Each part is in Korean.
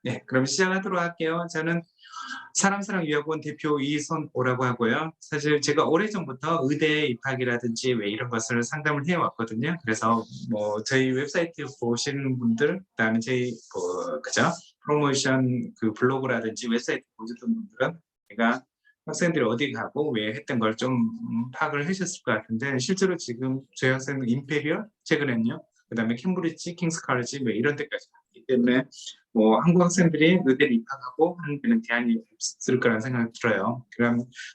네, 그럼 시작하도록 할게요. 저는 사람사랑유학원 대표 이선호라고 하고요. 사실 제가 오래전부터 의대 입학이라든지 왜 이런 것을 상담을 해왔거든요. 그래서 뭐 저희 웹사이트 보시는 분들, 그다음에 저희 그죠? 프로모션 그 블로그라든지 웹사이트 보셨던 분들은 제가 학생들이 어디 가고 왜 했던 걸 좀 파악을 하셨을 것 같은데, 실제로 지금 저희 학생은 임페리얼 최근엔요. 그다음에 캠브리지, 킹스 칼리지 뭐 이런 데까지 갔기 때문에 뭐 한국 학생들이 의대를 입학하고 하는 데는 제한이 없을 거라는 생각이 들어요.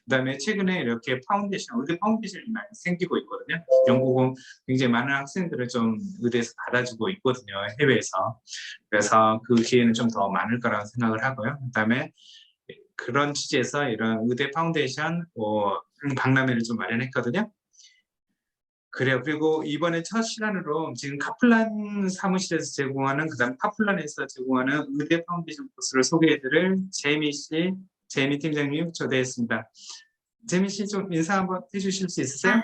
그다음에 최근에 이렇게 파운데이션, 의대 파운데이션이 많이 생기고 있거든요. 영국은 굉장히 많은 학생들을 좀 의대에서 받아주고 있거든요, 해외에서. 그래서 그 기회는 좀 더 많을 거라고 생각을 하고요. 그다음에 그런 취지에서 이런 의대 파운데이션 박람회를 좀 마련했거든요. 그래요. 그리고 이번에 첫 시간으로 지금 카플란 사무실에서 제공하는, 그다음 카플란에서 제공하는 의대 파운데이션 코스를 소개해드릴 제이미 팀장님 초대했습니다. 제이미 씨 좀 인사 한번 해주실 수 있으세요?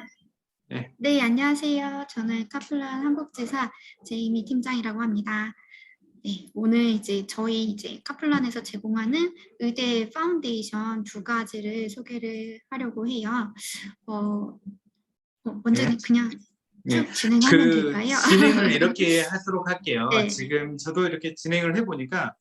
네. 네, 안녕하세요. 저는 카플란 한국지사 제이미 팀장이라고 합니다. 네, 오늘 이제 저희 카플란에서 제공하는 의대 파운데이션 2가지를 소개를 하려고 해요. 먼저는 그냥 쭉 진행하면 될까요? 진행을 이렇게 하도록 할게요. 네. 지금 저도 이렇게 진행을 해보니까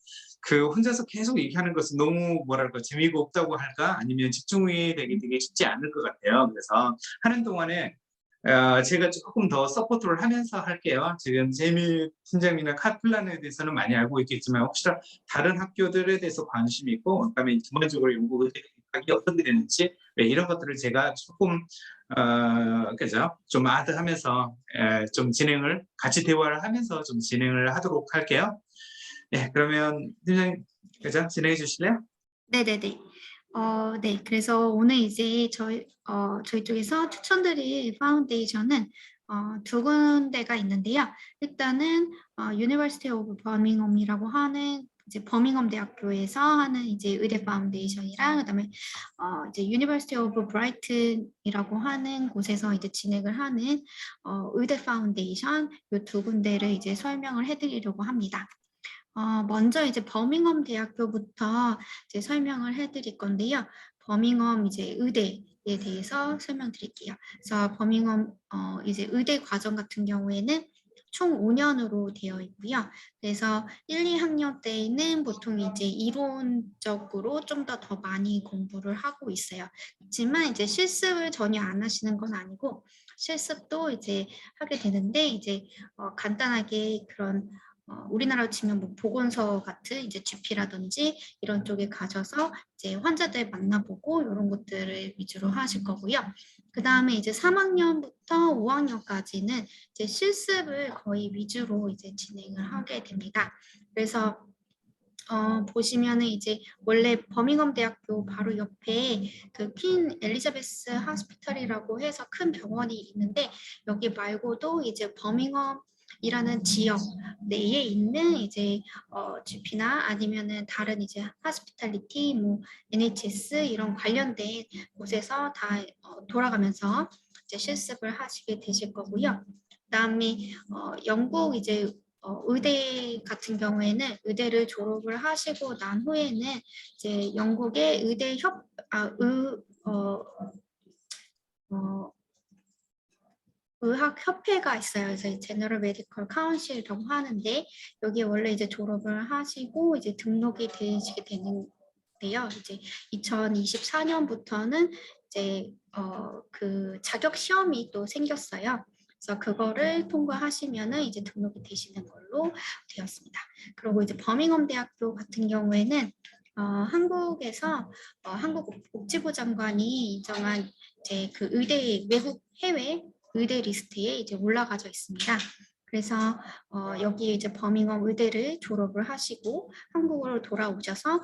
혼자서 계속 얘기하는 것은 너무 뭐랄까 재미가 없다고 할까, 아니면 집중이 되게 쉽지 않을 것 같아요. 그래서 하는 동안에 제가 조금 더 서포트를 하면서 할게요. 지금 제이미 팀장이나 카플란에 대해서는 많이 알고 있겠지만, 혹시나 다른 학교들에 대해서 관심이 있고, 그다음에 전반적으로 연구가 어떻게 되는지 이런 것들을 제가 조금 그죠? 좀 아드하면서 좀 진행을, 같이 대화를 하면서 좀 진행을 하도록 할게요. 네, 그러면 팀장님, 그죠? 진행해 주실래요? 네네네. 네, 그래서 오늘 이제 저희 쪽에서 추천드릴 파운데이션은 2군데가 있는데요. 일단은 유니버시티 오브 버밍엄이라고 하는 이제 버밍엄 대학교에서 하는 이제 의대 파운데이션이랑, 그다음에 이제 유니버시티 오브 브라이튼이라고 하는 곳에서 이제 진행을 하는 의대 파운데이션, 이 2군데를 이제 설명을 해드리려고 합니다. 먼저 이제 버밍엄 대학교부터 이제 설명을 해드릴 건데요. 버밍엄 이제 의대에 대해서 설명드릴게요. 그래서 버밍엄 이제 의대 과정 같은 경우에는 총 5년으로 되어 있고요. 그래서 1, 2학년 때에는 보통 이제 이론적으로 좀 더 많이 공부를 하고 있어요. 그렇지만 이제 실습을 전혀 안 하시는 건 아니고, 실습도 이제 하게 되는데, 이제 간단하게 그런 우리나라로 치면 뭐 보건소 같은 이제 GP라든지 이런 쪽에 가셔서 이제 환자들 만나보고 이런 것들을 위주로 하실 거고요. 그 다음에 이제 3학년부터 5학년까지는 이제 실습을 거의 위주로 이제 진행을 하게 됩니다. 그래서 보시면은 이제 원래 버밍엄 대학교 바로 옆에 그 퀸 엘리자베스 하스피털이라고 해서 큰 병원이 있는데, 여기 말고도 이제 버밍엄 이라는 지역 내에 있는 이제 GP나 아니면은 다른 이제 하스피탈리티, 뭐 NHS 이런 관련된 곳에서 다 돌아가면서 이제 실습을 하시게 되실 거고요. 그다음에 영국 이제 의대 같은 경우에는 의대를 졸업을 하시고 난 후에는 이제 영국의 의대 의학협회가 있어요. 그래서 제너럴 메디컬 카운실이라고 하는데, 여기 원래 이제 졸업을 하시고 이제 등록이 되시게 되는데요. 이제 2024년부터는 이제 그 자격 시험이 또 생겼어요. 그래서 그거를 통과하시면은 이제 등록이 되시는 걸로 되었습니다. 그리고 이제 버밍엄 대학교 같은 경우에는 한국에서 한국 복지부 장관이 인정한 이제 그 의대 외국 해외 의대 리스트에 이제 올라가져 있습니다. 그래서 여기 이제 버밍엄 의대를 졸업을 하시고 한국으로 돌아오셔서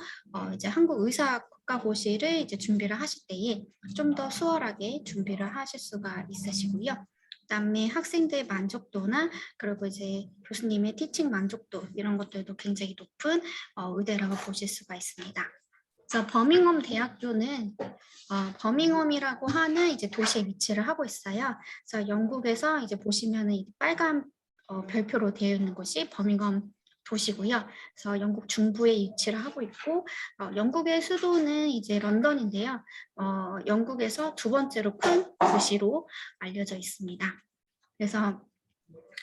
이제 한국 의사 국가고시를 이제 준비를 하실 때에 좀 더 수월하게 준비를 하실 수가 있으시고요. 그다음에 학생들 만족도나, 그리고 이제 교수님의 티칭 만족도, 이런 것들도 굉장히 높은 의대라고 보실 수가 있습니다. 그래서 버밍엄 대학교는 버밍엄이라고 하는 이제 도시에 위치를 하고 있어요. 그래서 영국에서 이제 보시면은 빨간 별표로 되어 있는 곳이 버밍엄 도시고요. 그래서 영국 중부에 위치를 하고 있고 영국의 수도는 이제 런던인데요. 영국에서 두 번째로 큰 도시로 알려져 있습니다. 그래서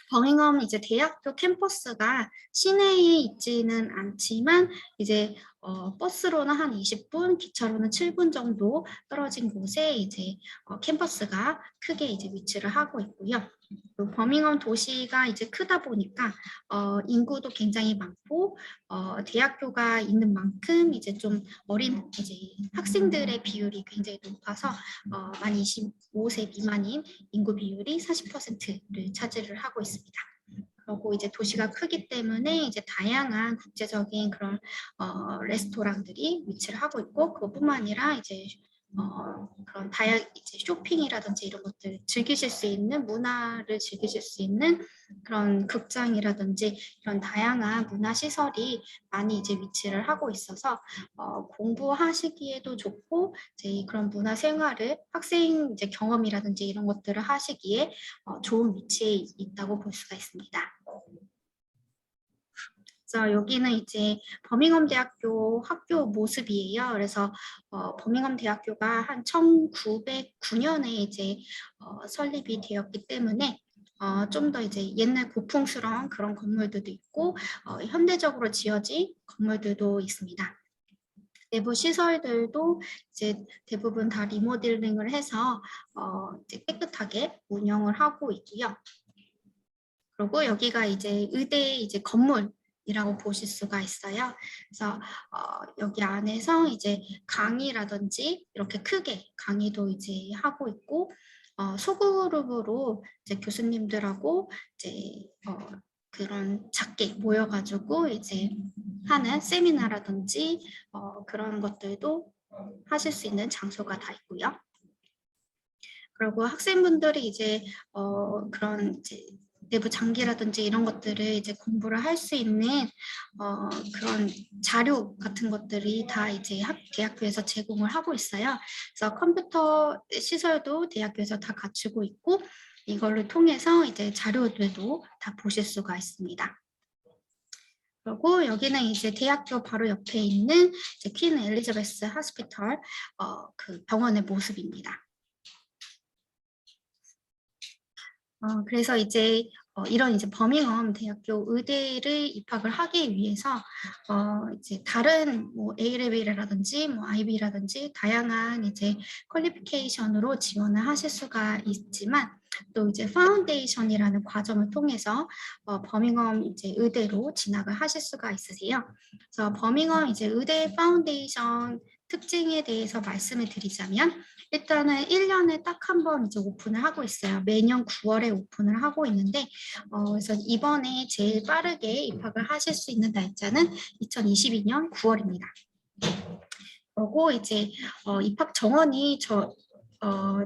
버밍엄 이제 대학교 캠퍼스가 시내에 있지는 않지만 이제 버스로는 한 20분, 기차로는 7분 정도 떨어진 곳에 이제 캠퍼스가 크게 이제 위치를 하고 있고요. 또 버밍엄 도시가 이제 크다 보니까 인구도 굉장히 많고 대학교가 있는 만큼 이제 좀 어린 이제 학생들의 비율이 굉장히 높아서 만 25세 미만인 인구 비율이 40%를 차지를 하고 있습니다. 그리고 이제 도시가 크기 때문에 이제 다양한 국제적인 그런 레스토랑들이 위치를 하고 있고 그것뿐만 아니라 이제 그런 이제 쇼핑이라든지 이런 것들 즐기실 수 있는 문화를 즐기실 수 있는 그런 극장이라든지 이런 다양한 문화 시설이 많이 이제 위치를 하고 있어서 공부하시기에도 좋고 이제 그런 문화 생활을 학생 이제 경험이라든지 이런 것들을 하시기에 좋은 위치에 있다고 볼 수가 있습니다. 그래서 여기는 이제 버밍엄 대학교 학교 모습이에요. 그래서 버밍엄 대학교가 한 1909년에 이제 설립이 되었기 때문에 좀 더 이제 옛날 고풍스러운 그런 건물들도 있고 현대적으로 지어진 건물들도 있습니다. 내부 시설들도 이제 대부분 다 리모델링을 해서 이제 깨끗하게 운영을 하고 있고요. 그리고 여기가 이제 의대 이제 건물이라고 보실 수가 있어요. 그래서 여기 안에서 이제 강의라든지 이렇게 크게 강의도 이제 하고 있고 소그룹으로 이제 교수님들하고 이제 그런 작게 모여가지고 이제 하는 세미나라든지 그런 것들도 하실 수 있는 장소가 다 있고요. 그리고 학생분들이 이제 그런 이제 내부 장기라든지 이런 것들을 이제 공부를 할 수 있는 그런 자료 같은 것들이 다 이제 대학교에서 제공을 하고 있어요. 그래서 컴퓨터 시설도 대학교에서 다 갖추고 있고 이걸를 통해서 이제 자료들도 다 보실 수가 있습니다. 그리고 여기는 이제 대학교 바로 옆에 있는 이제 퀸 엘리자베스 하스피털 그 병원의 모습입니다. 그래서 이제 이런 이제 버밍엄 대학교 의대를 입학을 하기 위해서 이제 다른 뭐 A레벨이라든지 뭐 IB라든지 다양한 이제 퀄리피케이션으로 지원을 하실 수가 있지만 또 이제 파운데이션이라는 과정을 통해서 버밍엄 이제 의대로 진학을 하실 수가 있으세요. 그래서 버밍엄 이제 의대 파운데이션 특징에 대해서 말씀을 드리자면 일단은 1년에 딱 한 번 이제 오픈을 하고 있어요. 매년 9월에 오픈을 하고 있는데 그래서 이번에 제일 빠르게 입학을 하실 수 있는 날짜는 2022년 9월입니다. 그리고 이제 입학 정원이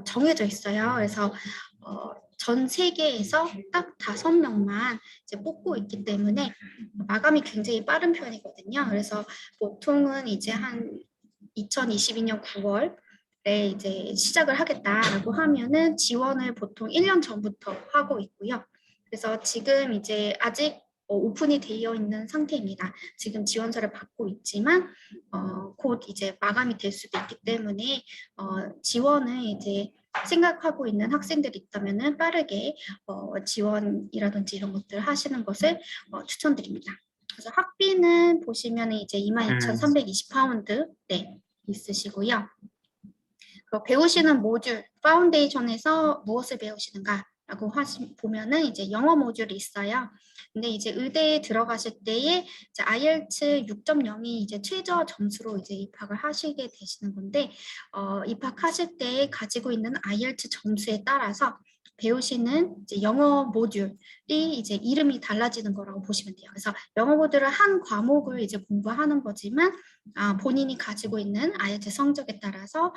정해져 있어요. 그래서 전 세계에서 딱 5명만 이제 뽑고 있기 때문에 마감이 굉장히 빠른 편이거든요. 그래서 보통은 이제 한 2022년 9월에 이제 시작을 하겠다라고 하면은 지원을 보통 1년 전부터 하고 있고요. 그래서 지금 이제 아직 오픈이 되어 있는 상태입니다. 지금 지원서를 받고 있지만 곧 이제 마감이 될 수도 있기 때문에 지원을 이제 생각하고 있는 학생들이 있다면은 빠르게 지원이라든지 이런 것들 하시는 것을 추천드립니다. 그래서 학비는 보시면 이제 22,320파운드 네, 있으시고요. 배우시는 모듈, 파운데이션에서 무엇을 배우시는가라고 보면은 이제 영어 모듈이 있어요. 근데 이제 의대에 들어가실 때에 이제 IELTS 6.0이 이제 최저 점수로 이제 입학을 하시게 되시는 건데, 입학하실 때 가지고 있는 IELTS 점수에 따라서 배우시는 이제 영어 모듈이 이제 이름이 달라지는 거라고 보시면 돼요. 그래서 영어 모듈을 한 과목을 이제 공부하는 거지만 본인이 가지고 있는 IELTS 성적에 따라서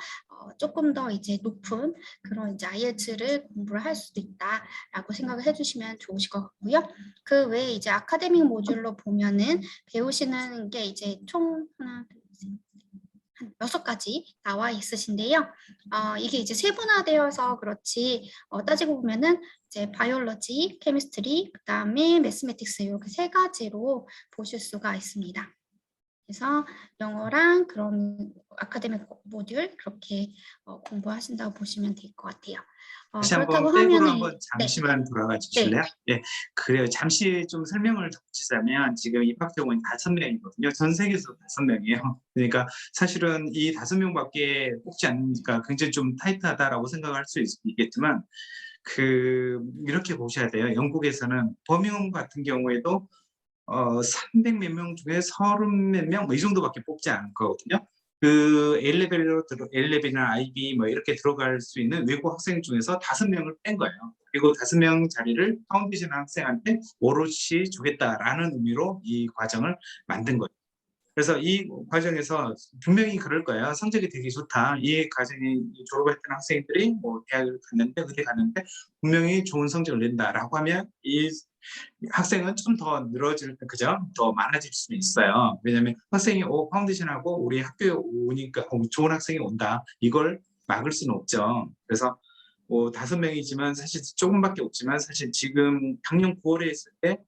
조금 더 이제 높은 그런 이제 IELTS를 공부를 할 수도 있다라고 생각을 해주시면 좋으실 것 같고요. 그 외에 이제 아카데믹 모듈로 보면은 배우시는 게 이제 총 하나, 둘, 셋, 한 6가지 나와 있으신데요. 이게 이제 세분화되어서 그렇지 따지고 보면은 이제 바이올로지, 케미스트리, 그다음에 매스매틱스 이렇게 3가지로 보실 수가 있습니다. 그래서 영어랑 그런 아카데믹 모듈 그렇게 공부하신다고 보시면 될 것 같아요. 다시 그렇다고 한번 백으로 하면은 한번 네, 잠시만 돌아가 네, 주실래요? 예, 그래요. 잠시 좀 설명을 덧붙이자면 지금 입학 정원이 5명이거든요. 전 세계에서 5명이에요. 그러니까 사실은 이 5명밖에 뽑지 않으니까 굉장히 좀 타이트하다라고 생각할 수 있겠지만 이렇게 보셔야 돼요. 영국에서는 버밍엄 같은 경우에도 300 몇 명 중에 30 몇 명 뭐 이 정도밖에 뽑지 않거든요. 그 A레벨이나 IB 뭐 이렇게 들어갈 수 있는 외국 학생 중에서 5명을 뺀 거예요. 그리고 5명 자리를 파운데이션 학생한테 오롯이 주겠다라는 의미로 이 과정을 만든 거예요. 그래서 이 과정에서 분명히 그럴 거예요. 성적이 되게 좋다. 이 과정에 졸업했던 학생들이 뭐 대학을 갔는데 의대 갔는데 분명히 좋은 성적을 낸다라고 하면 이 학생은 좀 더 늘어질, 그죠? 더 많아질 수 있어요. 왜냐면 학생이 파운데이션하고 우리 학교에 오니까 좋은 학생이 온다. 이걸 막을 수는 없죠. 그래서 5명이지만 사실 조금밖에 없지만 사실 지금 작년 9월에 했을 때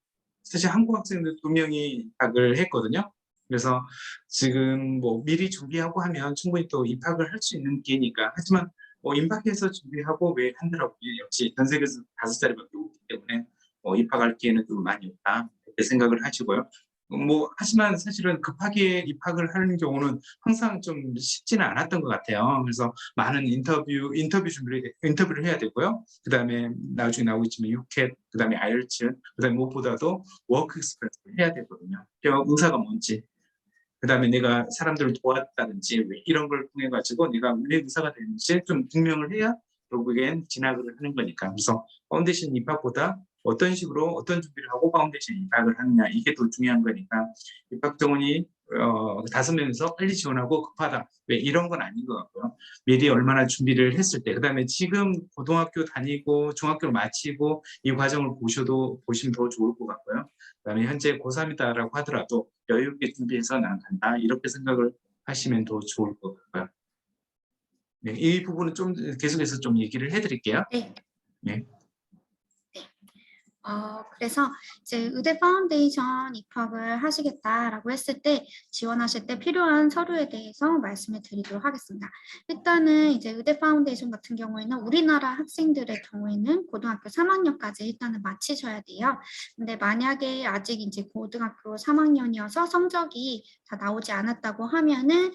사실 한국 학생들 2명이 입학을 했거든요. 그래서 지금 뭐 미리 준비하고 하면 충분히 또 입학을 할 수 있는 기회니까. 하지만 임박해서 준비하고 왜 한다라고 역시 전 세계에서 5자리밖에 없기 때문에 입학할 기회는 좀 많이 없다 이렇게 생각을 하시고요. 하지만 사실은 급하게 입학을 하는 경우는 항상 좀 쉽지는 않았던 것 같아요. 그래서 많은 인터뷰를 해야 되고요. 그 다음에 나중에 나오고 있지만 유캣, 그 다음에 아이엘츠, 그 다음에 무엇보다도 워크 익스프레스를 해야 되거든요. 의사가 뭔지, 그 다음에 내가 사람들을 도왔다든지 이런 걸 통해 가지고 내가 왜 의사가 되는지 좀 증명을 해야 결국엔 진학을 하는 거니까. 그래서 파운데이션 입학보다 어떤 식으로 어떤 준비를 하고 파운데이션 입학을 하느냐 이게 더 중요한 거니까 입학 정원이 5명에서 빨리 지원하고 급하다. 왜 이런 건 아닌 것 같고요. 미리 얼마나 준비를 했을 때, 그다음에 지금 고등학교 다니고 중학교를 마치고 이 과정을 보시면 더 좋을 것 같고요. 그다음에 현재 고3이다라고 하더라도 여유 있게 준비해서 나간다 이렇게 생각을 하시면 더 좋을 것 같고요. 네, 이 부분은 좀 계속해서 좀 얘기를 해드릴게요. 네. 네. 그래서 이제 의대 파운데이션 입학을 하시겠다라고 했을 때 지원하실 때 필요한 서류에 대해서 말씀을 드리도록 하겠습니다. 일단은 이제 의대 파운데이션 같은 경우에는 우리나라 학생들의 경우에는 고등학교 3학년까지 일단은 마치셔야 돼요. 근데 만약에 아직 이제 고등학교 3학년이어서 성적이 다 나오지 않았다고 하면은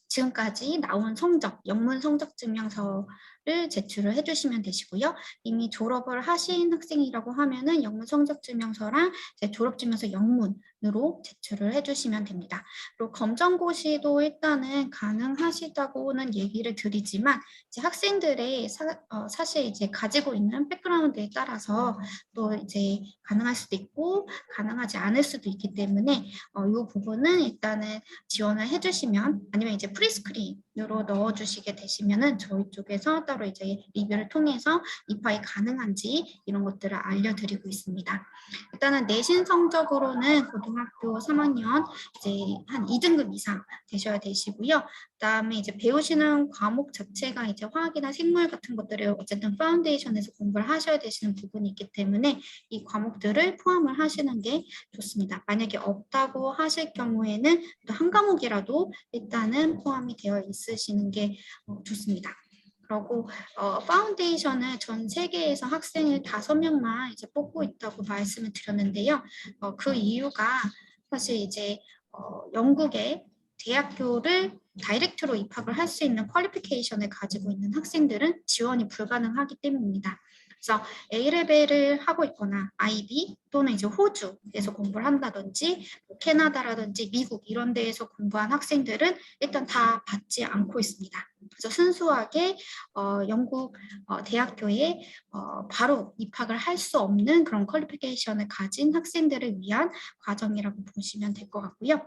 지금까지 나온 성적, 영문 성적 증명서를 제출을 해주시면 되시고요. 이미 졸업을 하신 학생이라고 하면은 영문 성적 증명서랑 졸업증명서 영문으로 제출을 해주시면 됩니다. 그리고 검정고시도 일단은 가능하시다고는 얘기를 드리지만 이제 학생들의 사실 이제 가지고 있는 백그라운드에 따라서 또 이제 가능할 수도 있고 가능하지 않을 수도 있기 때문에 이 부분은 일단은 지원을 해주시면 아니면 이제 프리스크린으로 넣어주시게 되시면은 저희 쪽에서 따로 이제 리뷰를 통해서 입학이 가능한지 이런 것들을 알려드리고 있습니다. 일단은 내신 성적으로는 고등학교 3학년 이제 한 2등급 이상 되셔야 되시고요. 그다음에 이제 배우시는 과목 자체가 이제 화학이나 생물 같은 것들을 어쨌든 파운데이션에서 공부를 하셔야 되시는 부분이 있기 때문에 이 과목들을 포함을 하시는 게 좋습니다. 만약에 없다고 하실 경우에는 또 한 과목이라도 일단은 포함이 되어 있으시는 게 좋습니다. 그리고 파운데이션은 전 세계에서 학생을 5명만 이제 뽑고 있다고 말씀을 드렸는데요. 그 이유가 사실 이제 영국의 대학교를 다이렉트로 입학을 할 수 있는 퀄리피케이션을 가지고 있는 학생들은 지원이 불가능하기 때문입니다. 그래서 A레벨을 하고 있거나 IB 또는 이제 호주에서 공부를 한다든지 캐나다라든지 미국 이런 데에서 공부한 학생들은 일단 다 받지 않고 있습니다. 그래서 순수하게 영국 대학교에 바로 입학을 할 수 없는 그런 퀄리피케이션을 가진 학생들을 위한 과정이라고 보시면 될 것 같고요.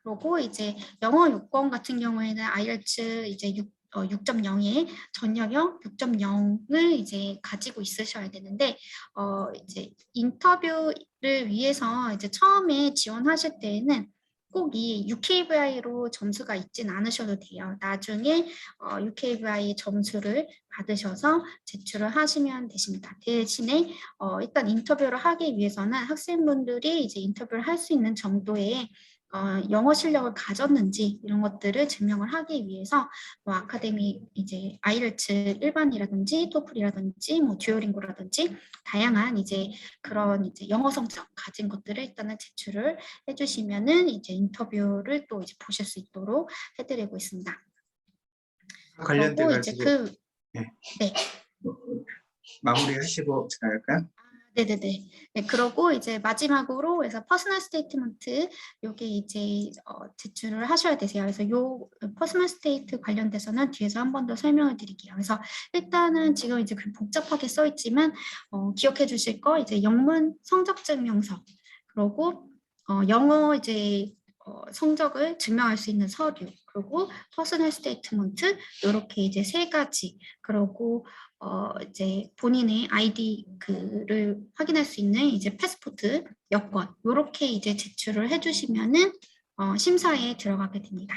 그리고 이제 영어 요건 같은 경우에는 아이엘츠 이제 6.0에 전형형 6.0을 이제 가지고 있으셔야 되는데 이제 인터뷰를 위해서 이제 처음에 지원하실 때에는 꼭 이 UKVI로 점수가 있진 않으셔도 돼요. 나중에 UKVI 점수를 받으셔서 제출을 하시면 되십니다. 대신에 일단 인터뷰를 하기 위해서는 학생분들이 이제 인터뷰를 할 수 있는 정도의 영어 실력을 가졌는지 이런 것들을 증명을 하기 위해서 뭐 아카데미 이제 아이엘츠 일반이라든지 토플이라든지 뭐 듀오링고라든지 다양한 이제 그런 이제 영어 성적 가진 것들을 일단은 제출을 해주시면은 이제 인터뷰를 또 이제 보실 수 있도록 해드리고 있습니다. 관련돼 그리고 이제 가지고 네. 네. 마무리하시고 제가 할까요? 네네네. 네, 그러고 이제 마지막으로 그래서 퍼스널 스테이트먼트 요게 이제 제출을 하셔야 되세요. 그래서 요 퍼스널 스테이트 관련돼서는 뒤에서 한 번 더 설명을 드릴게요. 그래서 일단은 지금 이제 그 복잡하게 써 있지만 기억해 주실 거 이제 영문 성적 증명서 그리고 영어 이제 성적을 증명할 수 있는 서류 그리고 퍼스널 스테이트먼트 요렇게 이제 세 가지 그리고 이제 본인의 아이디 그를 확인할 수 있는 이제 패스포트 여권 요렇게 이제 제출을 해주시면은 심사에 들어가게 됩니다.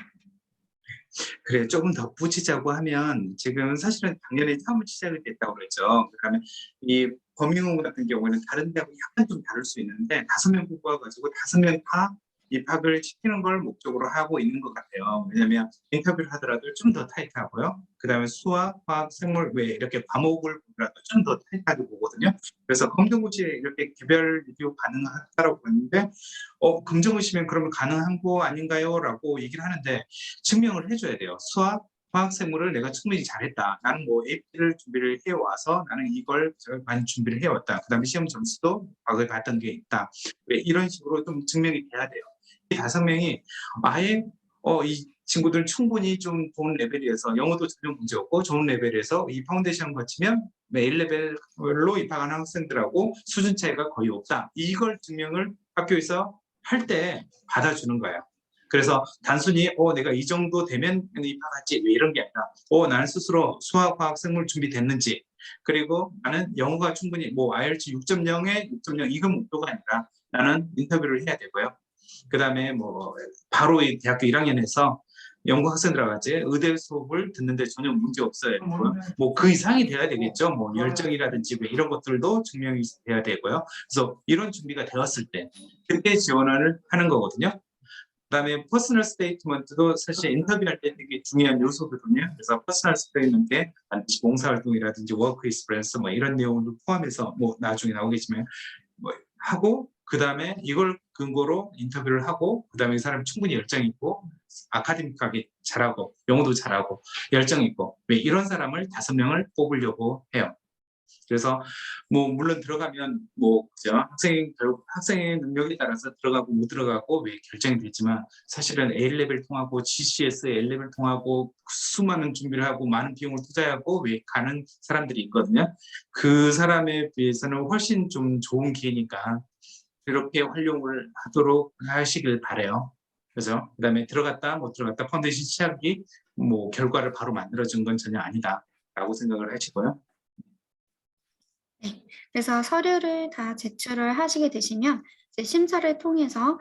그래 조금 덧붙이자고 하면 지금 사실은 작년에 처음 시작이 됐다고 그랬죠. 그러면 이 범용 같은 경우는 다른 데하고 약간 좀 다를 수 있는데 5명 뽑아가지고 5명 다 입학을 시키는 걸 목적으로 하고 있는 것 같아요. 왜냐하면 인터뷰를 하더라도 좀 더 타이트하고요. 그다음에 수학, 화학, 생물 왜 이렇게 과목을 보더라도 좀 더 타이트하게 보거든요. 그래서 검정고시에 이렇게 개별 리뷰 가능하다고 했는데 검정고시면 그러면 가능한 거 아닌가요? 라고 얘기를 하는데 증명을 해줘야 돼요. 수학, 화학, 생물을 내가 충분히 잘했다. 나는 뭐 AP를 준비를 해와서 나는 이걸 많이 준비를 해왔다. 그 다음에 시험 점수도 과거에 봤던 게 있다. 이런 식으로 좀 증명이 돼야 돼요. 이 5명이 아예 이 친구들 충분히 좀 좋은 레벨에서 영어도 전혀 문제 없고 좋은 레벨에서 이 파운데이션 거치면 A레벨로 입학하는 학생들하고 수준 차이가 거의 없다. 이걸 증명을 학교에서 할 때 받아주는 거예요. 그래서 단순히 내가 이 정도 되면 입학하지 왜 이런 게 아니라 나는 스스로 수학, 화학, 생물 준비됐는지 그리고 나는 영어가 충분히 뭐 IELTS 6.0에 6.0 이건 목표가 아니라 나는 인터뷰를 해야 되고요. 그 다음에 뭐 바로 이 대학교 1학년에서 영국 학생들하고 같이 의대 수업을 듣는데 전혀 문제 없어야 되고요. 뭐 그 이상이 돼야 되겠죠. 뭐 열정이라든지 뭐 이런 것들도 증명이 돼야 되고요. 그래서 이런 준비가 되었을 때 그때 지원을 하는 거거든요. 그다음에 퍼스널 스테이트먼트도 사실 인터뷰할 때 되게 중요한 요소거든요. 그래서 퍼스널 스테이트먼트에 반드시 봉사활동이라든지 워크 익스피리언스 뭐 이런 내용을 포함해서 뭐 나중에 나오겠지만 뭐 하고 그다음에 이걸 근거로 인터뷰를 하고 그다음에 이 사람이 충분히 열정 있고 아카데믹하게 잘하고 영어도 잘하고 열정 있고 이런 사람을 5명을 뽑으려고 해요. 그래서 뭐 물론 들어가면 뭐 그죠 학생의 능력에 따라서 들어가고 못 들어가고 왜 결정이 되지만 사실은 A레벨 통하고 GCS A레벨 통하고 수많은 준비를 하고 많은 비용을 투자하고 왜 가는 사람들이 있거든요. 그 사람에 비해서는 훨씬 좀 좋은 기회니까 그렇게 활용을 하도록 하시길 바래요. 그죠? 그다음에 들어갔다 못 들어갔다 파운데이션 시작이 뭐 결과를 바로 만들어준 건 전혀 아니다라고 생각을 하시고요. 네, 그래서 서류를 다 제출을 하시게 되시면 이제 심사를 통해서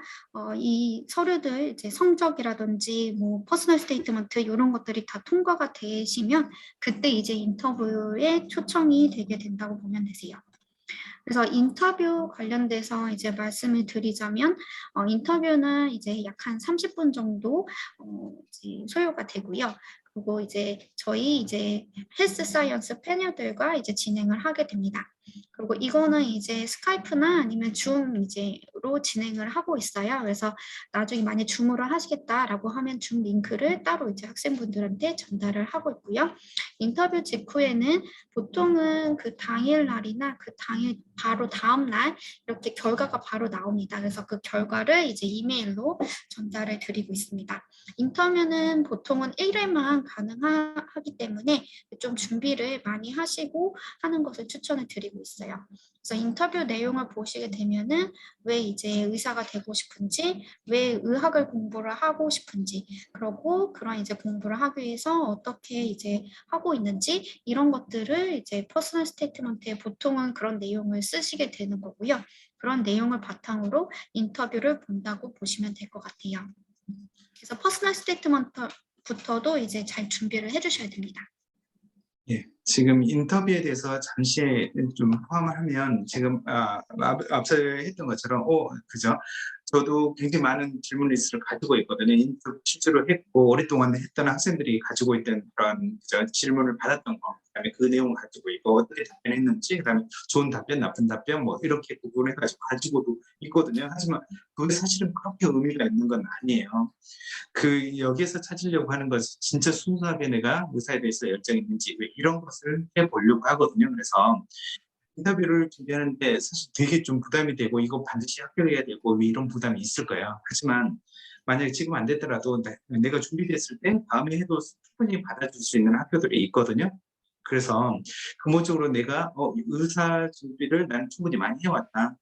이 서류들 이제 성적이라든지 뭐 퍼스널 스테이트먼트 이런 것들이 다 통과가 되시면 그때 이제 인터뷰에 초청이 되게 된다고 보면 되세요. 그래서 인터뷰 관련돼서 이제 말씀을 드리자면 인터뷰는 이제 약 한 30분 정도 이제 소요가 되고요. 그리고 이제 저희 이제 헬스 사이언스 패널들과 이제 진행을 하게 됩니다. 그리고 이거는 이제 스카이프나 아니면 줌 이제로 진행을 하고 있어요. 그래서 나중에 만약 줌으로 하시겠다라고 하면 줌 링크를 따로 이제 학생분들한테 전달을 하고 있고요. 인터뷰 직후에는 보통은 그 당일 날이나 그 당일 바로 다음 날 이렇게 결과가 바로 나옵니다. 그래서 그 결과를 이제 이메일로 전달을 드리고 있습니다. 인터뷰는 보통은 1회만 가능하기 때문에 좀 준비를 많이 하시고 하는 것을 추천을 드리고 있어요. 그래서 인터뷰 내용을 보시게 되면은 왜 이제 의사가 되고 싶은지, 왜 의학을 공부를 하고 싶은지, 그리고 그런 이제 공부를 하기 위해서 어떻게 이제 하고 있는지 이런 것들을 이제 퍼스널 스테이트먼트에 보통은 그런 내용을 쓰시게 되는 거고요. 그런 내용을 바탕으로 인터뷰를 본다고 보시면 될 것 같아요. 그래서 퍼스널 스테이트먼트부터도 이제 잘 준비를 해주셔야 됩니다. 예, 지금 인터뷰에 대해서 잠시 좀 포함을 하면 지금 앞서 했던 것처럼 그죠? 저도 굉장히 많은 질문 리스트를 가지고 있거든요. 인터뷰 실제로 했고 오랫동안 했던 학생들이 가지고 있던 그런 그죠? 질문을 받았던 거, 그다음에 그 내용을 가지고 있고 어떻게 답변했는지, 그다음에 좋은 답변, 나쁜 답변 뭐 이렇게 구분해가지고 가지고도 있거든요. 하지만 그게 사실은 그렇게 의미가 있는 건 아니에요. 여기에서 찾으려고 하는 것은 진짜 순수하게 내가 의사에 대해서 열정이 있는지 이런 것을 해보려고 하거든요. 그래서 인터뷰를 준비하는데 사실 되게 좀 부담이 되고 이거 반드시 합격해야 되고 이런 부담이 있을 거예요. 하지만 만약에 지금 안 됐더라도 내가 준비됐을 때 다음에 해도 충분히 받아줄 수 있는 학교들이 있거든요. 그래서 근본적으로 내가 의사 준비를 나는 충분히 많이 해왔다.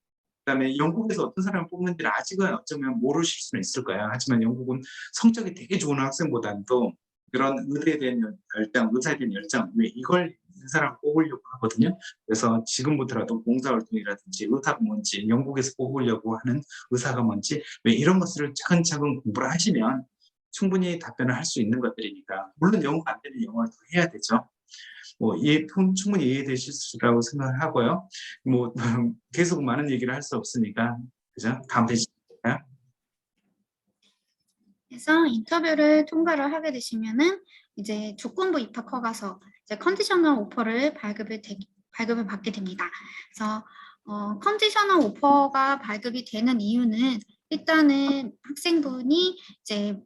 그다음에 영국에서 어떤 사람을 뽑는지를 아직은 어쩌면 모르실 수는 있을 거예요. 하지만 영국은 성적이 되게 좋은 학생보다도 그런 의대에 대한 열정, 의사에 대한 열정, 왜 이걸 이 사람 뽑으려고 하거든요. 그래서 지금부터라도 봉사활동이라든지 의사가 뭔지, 영국에서 뽑으려고 하는 의사가 뭔지, 왜 이런 것들을 차근차근 공부를 하시면 충분히 답변을 할 수 있는 것들이니까. 물론 영어가 안 되면 영어를 더 해야 되죠. 충분히 이해되실 거라고 생각을 하고요. 계속 많은 얘기를 할 수 없으니까, 그죠? 다음 되실까요? 그래서 인터뷰를 통과를 하게 되시면은 이제 조건부 입학 허가서, 이제 컨디셔널 오퍼를 발급을 받게 됩니다. 그래서 컨디셔널 오퍼가 발급이 되는 이유는 일단은 학생분이 이제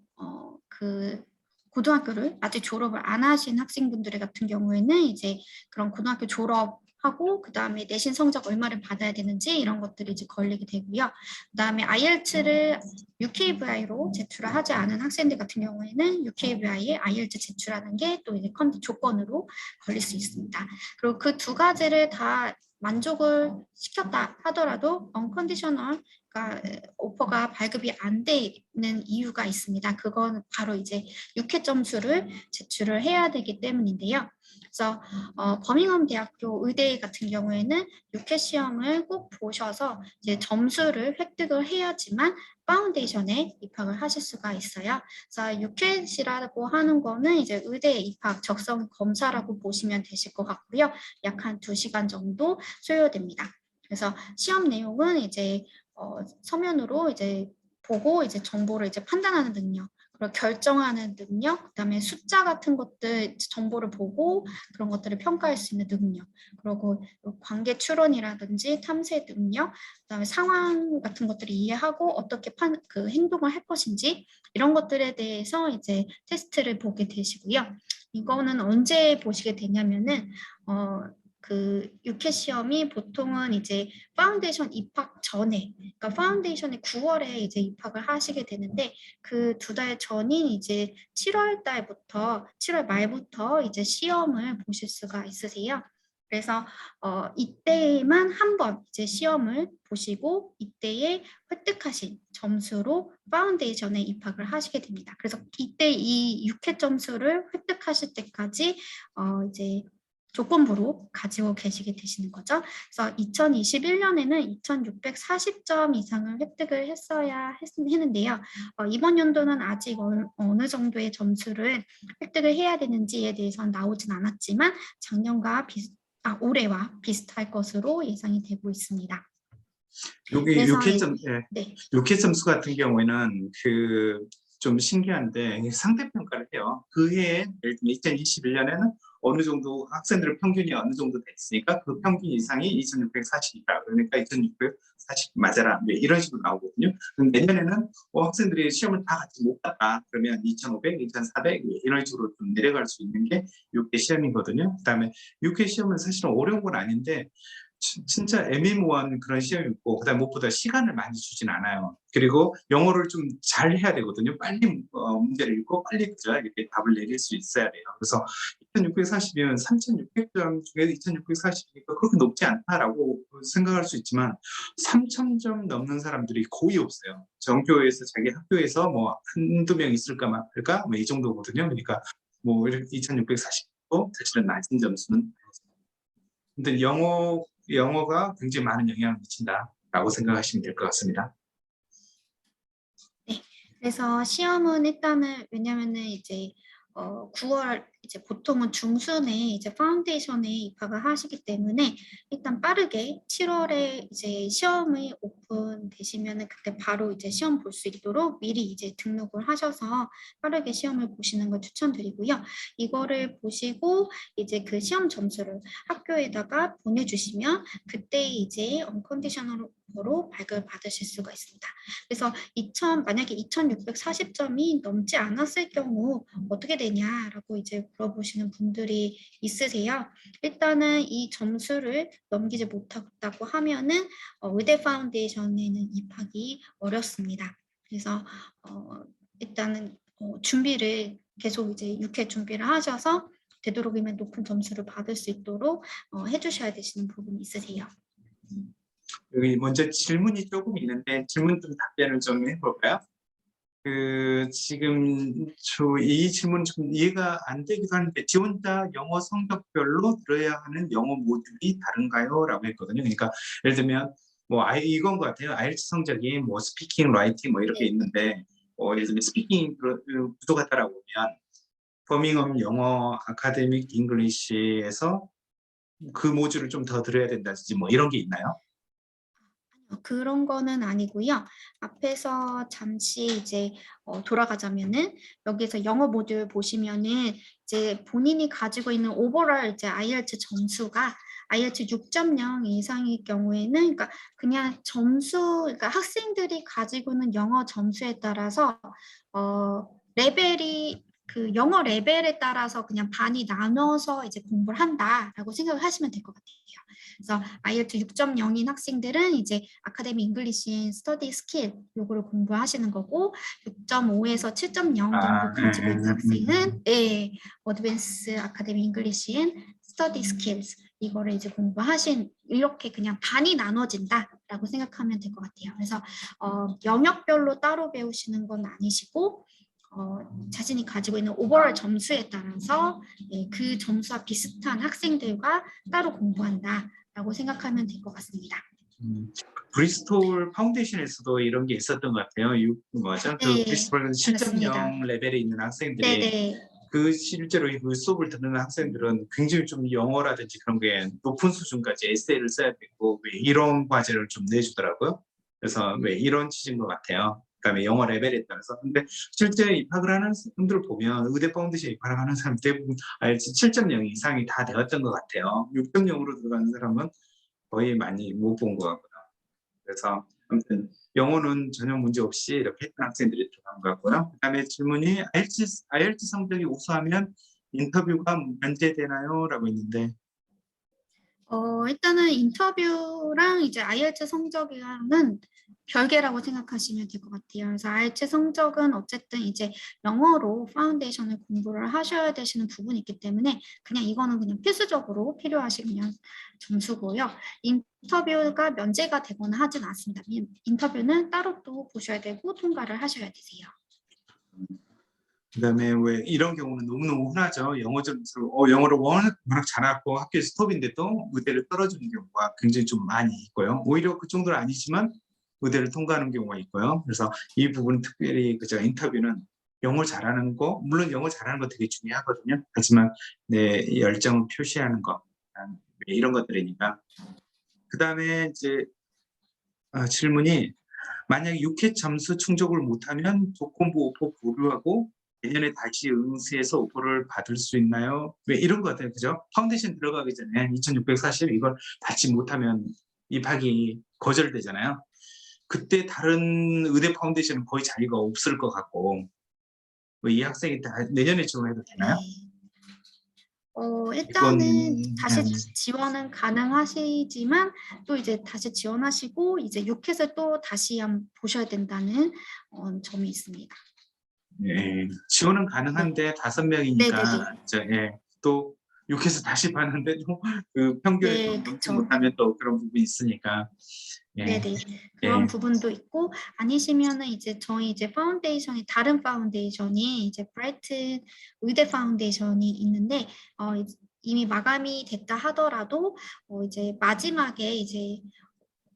그 고등학교를 아직 졸업을 안 하신 학생분들 같은 경우에는 이제 그런 고등학교 졸업하고 그 다음에 내신 성적 얼마를 받아야 되는지 이런 것들이 이제 걸리게 되고요. 그 다음에 IELTS를 UKVI로 제출을 하지 않은 학생들 같은 경우에는 UKVI에 IELTS 제출하는 게 또 이제 조건으로 걸릴 수 있습니다. 그리고 그 두 가지를 다 만족을 시켰다 하더라도 언컨디셔널 오퍼가 발급이 안 되는 이유가 있습니다. 그건 바로 이제 6회 점수를 제출을 해야 되기 때문인데요. 그래서 버밍엄 대학교 의대 같은 경우에는 6회 시험을 꼭 보셔서 이제 점수를 획득을 해야지만 파운데이션에 입학을 하실 수가 있어요. 그래서 6회시라고 하는 거는 이제 의대 입학 적성 검사라고 보시면 되실 것 같고요. 약 한 2시간 정도 소요됩니다. 그래서 시험 내용은 이제 서면으로 이제 보고 이제 정보를 이제 판단하는 능력, 그리고 결정하는 능력, 그다음에 숫자 같은 것들 정보를 보고 그런 것들을 평가할 수 있는 능력, 그리고 관계 추론이라든지 탐색 능력, 그다음에 상황 같은 것들을 이해하고 어떻게 행동을 할 것인지 이런 것들에 대해서 이제 테스트를 보게 되시고요. 이거는 언제 보시게 되냐면은 그 6회 시험이 보통은 이제 파운데이션 입학 전에, 그러니까 파운데이션이 9월에 이제 입학을 하시게 되는데 그 2달 전인 이제 7월 달부터 7월 말부터 이제 시험을 보실 수가 있으세요. 그래서 이때만 한 번 이제 시험을 보시고 이때에 획득하신 점수로 파운데이션에 입학을 하시게 됩니다. 그래서 이때 이 6회 점수를 획득하실 때까지 이제 조건부로 가지고 계시게 되시는 거죠. 그래서 2021년에는 2640점 이상을 획득을 했어야 했는데요. 이번 연도는 아직 어느 정도의 점수를 획득을 해야 되는지에 대해서는 나오진 않았지만 작년과 올해와 비슷할 것으로 예상이 되고 있습니다. 여기 그래서 6회 점수 같은 경우에는 좀 신기한데 상대평가를 해요. 그 해에 예를 들면 2021년에는 어느 정도 학생들의 평균이 어느 정도 됐으니까 그 평균 이상이 2640이다. 그러니까 2640 맞아라. 이런 식으로 나오거든요. 내년에는 학생들이 시험을 다 같이 못 봤다. 그러면 2500, 2400 이런 식으로 좀 내려갈 수 있는 게 6회 시험이거든요. 그다음에 6회 시험은 사실은 어려운 건 아닌데 진짜 애매모호한 그런 시험이 있고, 그다음 무엇보다 시간을 많이 주진 않아요. 그리고 영어를 좀 잘 해야 되거든요. 빨리 문제를 읽고 빨리 이렇게 답을 내릴 수 있어야 돼요. 그래서 2640이면 3600점 중에 2640이니까 그렇게 높지 않다라고 생각할 수 있지만 3000점 넘는 사람들이 거의 없어요. 전교에서 자기 학교에서 한두 명 있을까 말까 이 정도거든요. 그러니까 2640도 사실은 낮은 점수는. 근데 영어가 굉장히 많은 영향을 미친다. 라고 생각하시면 될 것 같습니다. 그래서 시험은 일단은 왜냐면은 이제 9월 이제 보통은 중순에 이제 파운데이션에 입학을 하시기 때문에 일단 빠르게 7월에 이제 시험이 오픈되시면은 그때 바로 이제 시험 볼 수 있도록 미리 이제 등록을 하셔서 빠르게 시험을 보시는 걸 추천드리고요. 이거를 보시고 이제 그 시험 점수를 학교에다가 보내주시면 그때 이제 언컨디셔널로 발급받으실 수가 있습니다. 그래서 만약에 2,640점이 넘지 않았을 경우 어떻게 되냐라고 이제 물어보시는 분들이 있으세요. 일단은 이 점수를 넘기지 못했다고 하면은 의대 파운데이션에는 입학이 어렵습니다. 그래서 일단은 준비를 계속 이제 6회 준비를 하셔서 되도록이면 높은 점수를 받을 수 있도록 해주셔야 되시는 부분이 있으세요. 여기 먼저 질문이 조금 있는데 질문 좀 답변을 좀 해볼까요? 지금 이 질문 좀 이해가 안 되기도 하는데 지원자 영어 성적별로 들어야 하는 영어 모듈이 다른가요? 라고 했거든요. 그러니까 예를 들면 뭐 이건 것 같아요. IELTS 성적이 뭐 스피킹, 라이팅 뭐 이렇게 네. 있는데 예를 들면 스피킹 부족하다라고 보면 버밍엄 영어 아카데믹 잉글리시에서 그 모듈을 좀 더 들어야 된다든지 뭐 이런 게 있나요? 그런 거는 아니고요. 앞에서 잠시 이제 돌아가자면은 여기서 영어 모듈 보시면은 이제 본인이 가지고 있는 오버롤 이제 IELTS 점수가 IELTS 6.0 이상일 경우에는 그러니까 그냥 그러니까 학생들이 가지고 있는 영어 점수에 따라서 레벨이 그 영어 레벨에 따라서 그냥 반이 나눠서 이제 공부를 한다라고 생각을 하시면 될 것 같아요. 그래서 IELTS 6.0인 학생들은 이제 아카데미 잉글리시 앤 스터디 스킬 요거를 공부하시는 거고 6.5에서 7.0 정도 가지고 있는 학생은 어드밴스 아카데미 잉글리시 앤 스터디 스킬스 이거를 이제 이렇게 그냥 반이 나눠진다라고 생각하면 될 것 같아요. 그래서 영역별로 따로 배우시는 건 아니시고 자신이 가지고 있는 오버롤 점수에 따라서 그 점수와 비슷한 학생들과 따로 공부한다라고 생각하면 될 것 같습니다. 브리스톨 파운데이션에서도 이런 게 있었던 것 같아요. 뭐죠? 그 네, 브리스톨 그렇습니다. 7.0 레벨에 있는 학생들이 네네. 실제로 그 수업을 듣는 학생들은 굉장히 좀 영어라든지 그런 게 높은 수준까지 에세이를 써야 되고 왜 이런 과제를 좀 내주더라고요. 그래서 왜 이런 취지인 것 같아요. 그다음에 영어 레벨에 따라서. 근데 실제 입학을 하는 분들을 보면 의대 파운데이션 입학을 하는 사람 대부분 IELTS 7.0 이상이 다 되었던 것 같아요. 6.0으로 들어가는 사람은 거의 많이 못 본 것 같고요. 그래서 아무튼 영어는 전혀 문제 없이 이렇게 했던 학생들이 들어간 것 같고요. 그다음에 질문이 IELTS 성적이 우수하면 인터뷰가 면제되나요? 라고 있는데 일단은 인터뷰랑 이제 IELTS 성적이랑은 별개라고 생각하시면 될 것 같아요. 그래서 IELTS 성적은 어쨌든 이제 영어로 파운데이션을 공부를 하셔야 되시는 부분이 있기 때문에 그냥 이거는 그냥 필수적으로 필요하신 그냥 점수고요. 인터뷰가 면제가 되거나 하진 않습니다. 인터뷰는 따로 또 보셔야 되고 통과를 하셔야 되세요. 그다음에 왜 이런 경우는 너무너무 흔하죠. 영어 점수를 영어를 워낙 잘하고 학교에서 톱인데도 의대를 떨어지는 경우가 굉장히 좀 많이 있고요. 오히려 그 정도는 아니지만 의대를 통과하는 경우가 있고요. 그래서 이 부분 특별히 그죠 인터뷰는 영어 잘하는 거 물론 영어 잘하는 거 되게 중요하거든요. 하지만 내 열정을 표시하는 거 이런 것들이니까. 그다음에 이제 질문이 만약에 6회 점수 충족을 못하면 조건부 오퍼 보류하고 내년에 다시 응시해서 오퍼를 받을 수 있나요? 왜 이런 거 같아요. 그죠? 파운데이션 들어가기 전에 2640 이걸 받지 못하면 입학이 거절되잖아요. 그때 다른 의대 파운데이션은 거의 자리가 없을 것 같고 이 학생이 다 내년에 지원해도 되나요? 네. 이건 일단은 다시 지원은 가능하시지만 또 이제 다시 지원하시고 이제 6회 또 다시 한번 보셔야 된다는 점이 있습니다. 예, 지원은 네. 가능한데 5명이니까 네네네. 또 6회에서 다시 봤는데도 그 평균에 또 네, 넘지 그쵸. 못하면 또 그런 부분이 있으니까 예, 네네. 그런 예, 부분도 있고 아니시면은 이제 저희 이제 파운데이션이 다른 파운데이션이 이제 브라이튼 의대 파운데이션이 있는데 이미 마감이 됐다 하더라도 이제 마지막에 이제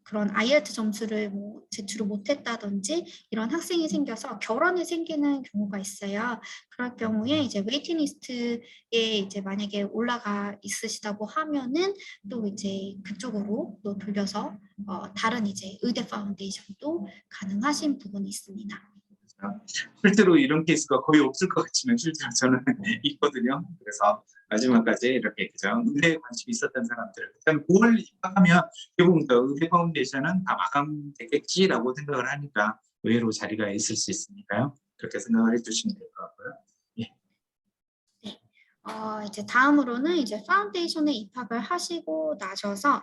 그런 IELTS 점수를 뭐 제출을 못했다든지 이런 학생이 생겨서 결원이 생기는 경우가 있어요. 그럴 경우에 이제 웨이팅 리스트에 이제 만약에 올라가 있으시다고 하면은 또 이제 그쪽으로 또 돌려서 다른 이제 의대 파운데이션도 가능하신 부분이 있습니다. 실제로 이런 케이스가 거의 없을 것 같지만 실제로 저는 있거든요. 그래서 마지막까지 이렇게 그죠. 의대에 관심이 있었던 사람들. 그다음에 9월 입학하면 결국 의대 파운데이션은 다 마감되겠지라고 생각을 하니까 의외로 자리가 있을 수 있으니까요. 그렇게 생각을 해주시면 될 것 같고요. 예. 네. 이제 다음으로는 이제 파운데이션에 입학을 하시고 나셔서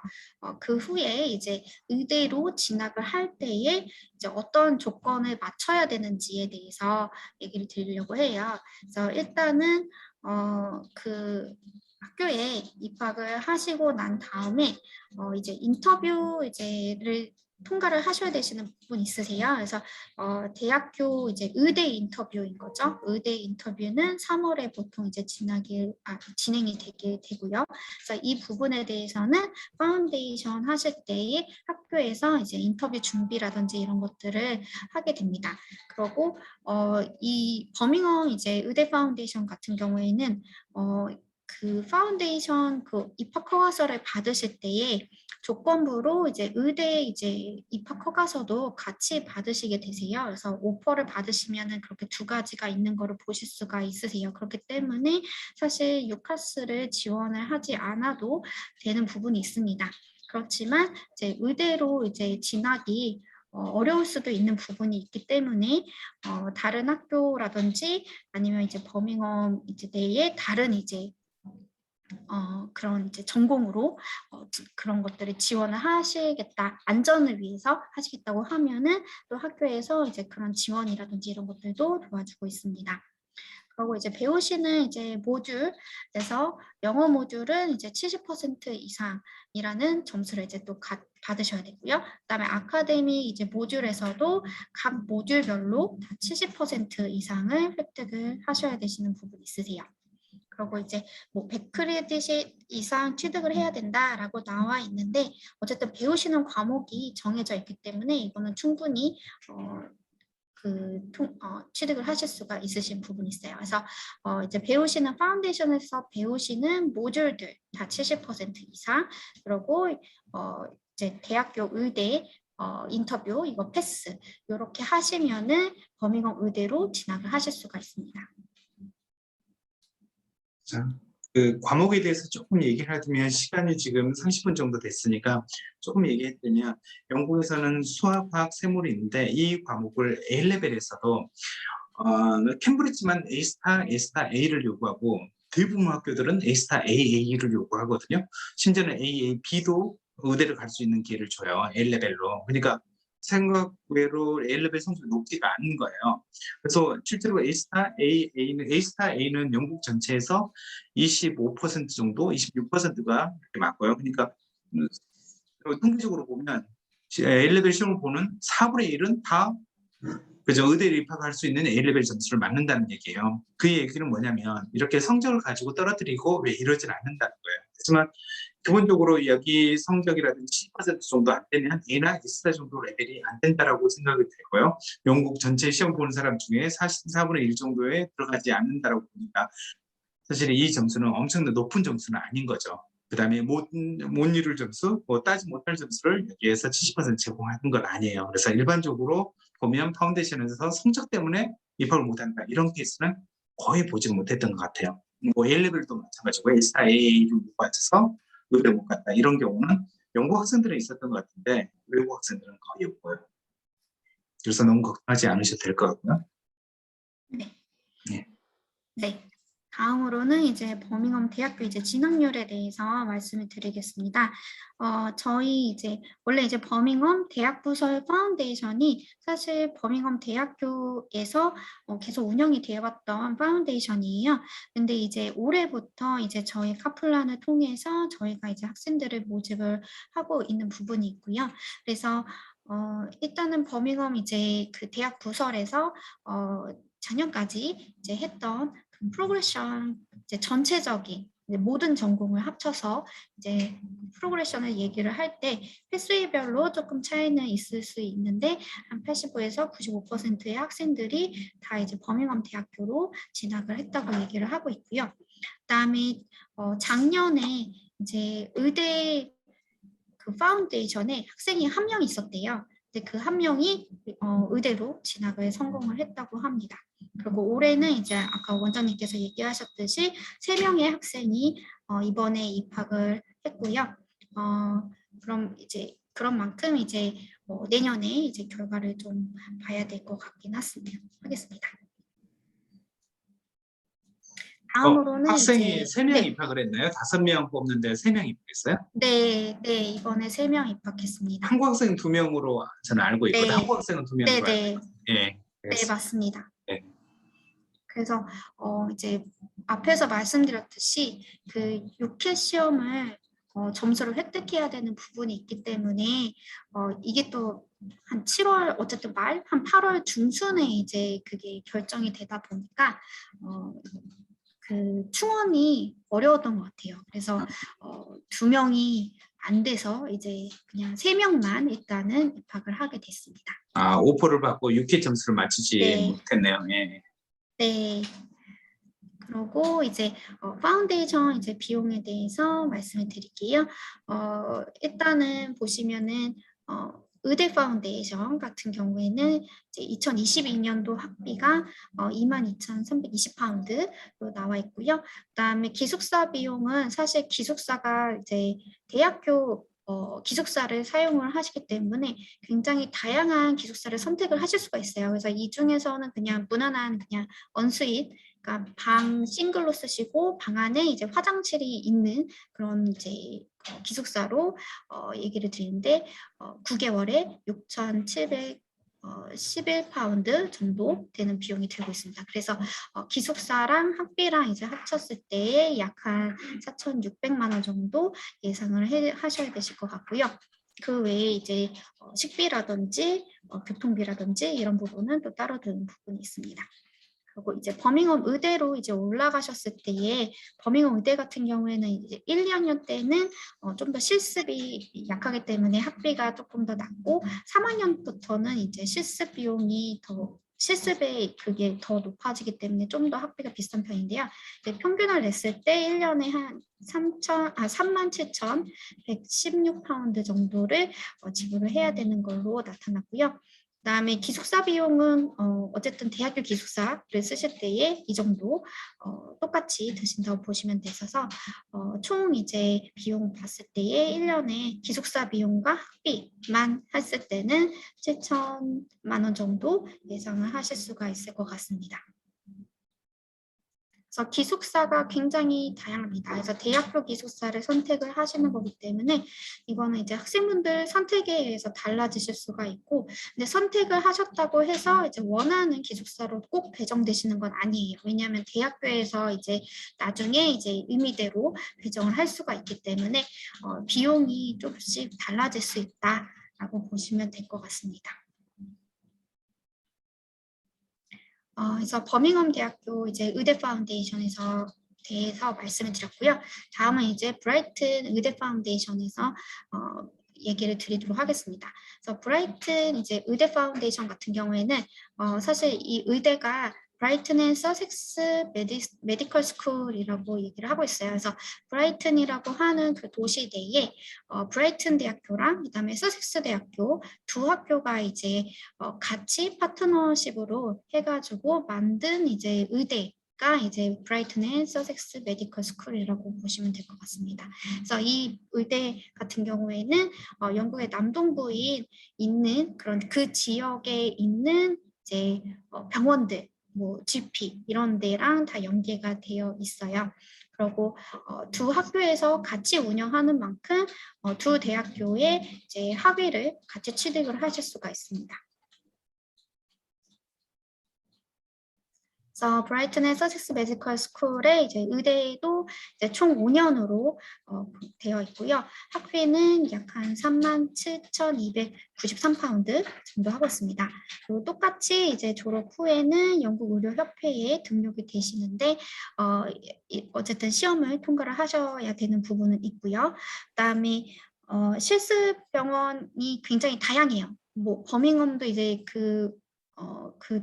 그 후에 이제 의대로 진학을 할 때에 이제 어떤 조건을 맞춰야 되는지에 대해서 얘기를 드리려고 해요. 그래서 일단은 그 학교에 입학을 하시고 난 다음에 이제 인터뷰 이제를 통과를 하셔야 되시는 부분 있으세요. 그래서 대학교 이제 의대 인터뷰인 거죠. 의대 인터뷰는 3월에 보통 이제 진행이 되게 되고요. 그래서 이 부분에 대해서는 파운데이션 하실 때에 학교에서 이제 인터뷰 준비라든지 이런 것들을 하게 됩니다. 그리고 이 버밍엄 이제 의대 파운데이션 같은 경우에는 그 파운데이션 그 입학 허가서를 받으실 때에 조건부로 이제 의대 이제 입학 허가서도 같이 받으시게 되세요. 그래서 오퍼를 받으시면은 그렇게 두 가지가 있는 거를 보실 수가 있으세요. 그렇기 때문에 사실 유카스를 지원을 하지 않아도 되는 부분이 있습니다. 그렇지만 이제 의대로 이제 진학이 어려울 수도 있는 부분이 있기 때문에 다른 학교라든지 아니면 이제 버밍엄 이제 내에 다른 이제 그런 이제 전공으로 그런 것들을 지원을 하시겠다, 안전을 위해서 하시겠다고 하면은 또 학교에서 이제 그런 지원이라든지 이런 것들도 도와주고 있습니다. 그리고 이제 배우시는 이제 모듈에서 영어 모듈은 이제 70% 이상이라는 점수를 이제 또 받으셔야 되고요. 그다음에 아카데미 이제 모듈에서도 각 모듈별로 다 70% 이상을 획득을 하셔야 되시는 부분이 있으세요. 그리고 이제 뭐 100크레딧 이상 취득을 해야 된다라고 나와 있는데 어쨌든 배우시는 과목이 정해져 있기 때문에 이거는 충분히 취득을 하실 수가 있으신 부분이 있어요. 그래서 이제 배우시는 파운데이션에서 배우시는 모듈들 다 70% 이상 그리고 이제 대학교 의대 인터뷰 이거 패스 이렇게 하시면은 버밍엄 의대로 진학을 하실 수가 있습니다. 자, 그 과목에 대해서 조금 얘기를 하면 시간이 지금 30분 정도 됐으니까 조금 얘기했더니 영국에서는 수학, 화학, 세물이 있는데 이 과목을 A레벨에서도 캠브리지만 A스타, A스타 A를 요구하고 대부분 학교들은 A스타 AA를 요구하거든요. 심지어는 AAB도 의대를 갈 수 있는 기회를 줘요. A레벨로. 그러니까 생각 외로 A레벨 성적이 높지가 않은 거예요. 그래서 실제로 A스타 A는 영국 전체에서 25% 정도, 26%가 이렇게 맞고요. 그러니까 통계적으로 보면 A레벨 시험을 보는 4분의 1은 다 그죠. 의대에 입학할 수 있는 A레벨 점수를 맞는다는 얘기예요. 그 얘기는 뭐냐면 이렇게 성적을 가지고 떨어뜨리고 왜 이러진 않는다는 거예요. 하지만 기본적으로 여기 성적이라든지 10% 정도 안 되면 A나 S타 정도 레벨이 안 된다라고 생각이 되고요. 영국 전체 시험 보는 사람 중에 4분의 1 정도에 들어가지 않는다라고 보니까 사실 이 점수는 엄청나게 높은 점수는 아닌 거죠. 그 다음에 못 이룰 점수, 뭐 따지 못할 점수를 여기에서 70% 제공하는 건 아니에요. 그래서 일반적으로 보면 파운데이션에서 성적 때문에 입학을 못한다. 이런 케이스는 거의 보지 못했던 것 같아요. 뭐 A레벨도 마찬가지고 A스타 AA를 못 받쳐서 의대 못 갔다. 이런 경우는 영국 학생들은 있었던 것 같은데 외국 학생들은 거의 없고요. 그래서 너무 걱정하지 않으셔도 될 것 같고요. 네. 네. 네. 다음으로는 이제 버밍엄 대학교 이제 진학률에 대해서 말씀을 드리겠습니다. 저희 이제 원래 이제 버밍엄 대학 부설 파운데이션이 사실 버밍엄 대학교에서 계속 운영이 되어왔던 파운데이션이에요. 근데 이제 올해부터 이제 저희 카플란을 통해서 저희가 이제 학생들을 모집을 하고 있는 부분이 있고요. 그래서 일단은 버밍엄 이제 그 대학 부설에서 작년까지 이제 했던 그 프로그레션 이제 전체적인 이제 모든 전공을 합쳐서 이제 프로그레션을 얘기를 할 때 패스웨이별로 조금 차이는 있을 수 있는데 한 85에서 95%의 학생들이 다 이제 버밍엄 대학교로 진학을 했다고 얘기를 하고 있고요. 그다음에 작년에 이제 의대 그 파운데이션에 학생이 한 명 있었대요. 근데 그 한 명이 의대로 진학을 성공을 했다고 합니다. 그리고 올해는 이제 아까 원장님께서 얘기하셨듯이 3명의 학생이 이번에 입학을 했고요. 그럼 이제 그런 만큼 이제 내년에 이제 결과를 좀 봐야 될 것 같긴 하겠습니다. 다음으로는 학생이 이제 3명 네, 입학을 했나요? 5명 뽑는데 3명 입학했어요? 네, 네, 이번에 3명 입학했습니다. 한국 학생 2명으로 저는 알고 있거든요. 네, 한국 학생은 2명으로 네, 알고 네, 있거든요. 예, 네, 그래서 맞습니다. 예. 그래서 이제 앞에서 말씀드렸듯이 그 6회 시험을 점수를 획득해야 되는 부분이 있기 때문에 이게 또 한 7월 어쨌든 말 한 8월 중순에 이제 그게 결정이 되다 보니까 그 충원이 어려웠던 것 같아요. 그래서 2명이 안 돼서 이제 그냥 3명만 일단은 입학을 하게 됐습니다. 오퍼를 받고 6회 점수를 맞추지 네, 못했네요. 예. 네. 그리고 이제 파운데이션 이제 비용에 대해서 말씀을 드릴게요. 일단은 보시면은 의대 파운데이션 같은 경우에는 이제 2022년도 학비가 22,320파운드로 나와 있고요. 그다음에 기숙사 비용은 사실 기숙사가 이제 대학교 기숙사를 사용을 하시기 때문에 굉장히 다양한 기숙사를 선택을 하실 수가 있어요. 그래서 이 중에서는 그냥 무난한 그냥 언스윗 그러니까 방 싱글로 쓰시고 방 안에 이제 화장실이 있는 그런 이제 기숙사로 얘기를 드리는데 9개월에 6,711파운드 정도 되는 비용이 들고 있습니다. 그래서 기숙사랑 학비랑 이제 합쳤을 때 약 한 4,600만 원 정도 예상을 하셔야 되실 것 같고요. 그 외에 이제 식비라든지 교통비라든지 이런 부분은 또 따로 드는 부분이 있습니다. 그리고 이제 버밍엄 의대로 이제 올라가셨을 때에 버밍엄 의대 같은 경우에는 이제 1, 2학년 때는 좀 더 실습이 약하기 때문에 학비가 조금 더 낮고 3학년부터는 이제 실습 비용이 더 실습에 그게 더 높아지기 때문에 좀 더 학비가 비싼 편인데요. 평균을 냈을 때 1년에 한 37,116파운드 정도를 지불을 해야 되는 걸로 나타났고요. 그다음에 기숙사 비용은 어쨌든 대학교 기숙사를 쓰실 때에 이 정도 똑같이 드신다고 보시면 되셔서 총 이제 비용 봤을 때에 1년에 기숙사 비용과 학비만 했을 때는 7천만 원 정도 예상을 하실 수가 있을 것 같습니다. 그래서 기숙사가 굉장히 다양합니다. 그래서 대학교 기숙사를 선택을 하시는 거기 때문에 이거는 이제 학생분들 선택에 의해서 달라지실 수가 있고, 근데 선택을 하셨다고 해서 이제 원하는 기숙사로 꼭 배정되시는 건 아니에요. 왜냐하면 대학교에서 이제 나중에 이제 의미대로 배정을 할 수가 있기 때문에 비용이 조금씩 달라질 수 있다라고 보시면 될 것 같습니다. 그래서 버밍엄 대학교 이제 의대 파운데이션에서 대해서 말씀을 드렸고요. 다음은 이제 브라이튼 의대 파운데이션에서 얘기를 드리도록 하겠습니다. 그래서 브라이튼 이제 의대 파운데이션 같은 경우에는 사실 이 의대가 브라이튼 앤 서섹스 메디컬 스쿨이라고 얘기를 하고 있어요. 그래서 브라이튼이라고 하는 그 도시 내에 브라이튼 대학교랑 그다음에 서섹스 대학교 두 학교가 이제 같이 파트너십으로 해가지고 만든 이제 의대가 이제 브라이튼 앤 서섹스 메디컬 스쿨이라고 보시면 될 것 같습니다. 그래서 이 의대 같은 경우에는 영국의 남동부에 있는 그런 그 지역에 있는 이제 병원들 뭐 GP 이런 데랑 다 연계가 되어 있어요. 그리고 두 학교에서 같이 운영하는 만큼 두 대학교의 이제 학위를 같이 취득을 하실 수가 있습니다. 그래서 브라이튼의 서섹스 메디컬 스쿨에 이제 의대도 이제 총 5년으로 되어 있고요. 학비는 약 한 37,293파운드 정도 하고 있습니다. 그리고 똑같이 이제 졸업 후에는 영국 의료협회에 등록이 되시는데 어쨌든 시험을 통과를 하셔야 되는 부분은 있고요. 그다음에 실습 병원이 굉장히 다양해요. 뭐 버밍엄도 이제 그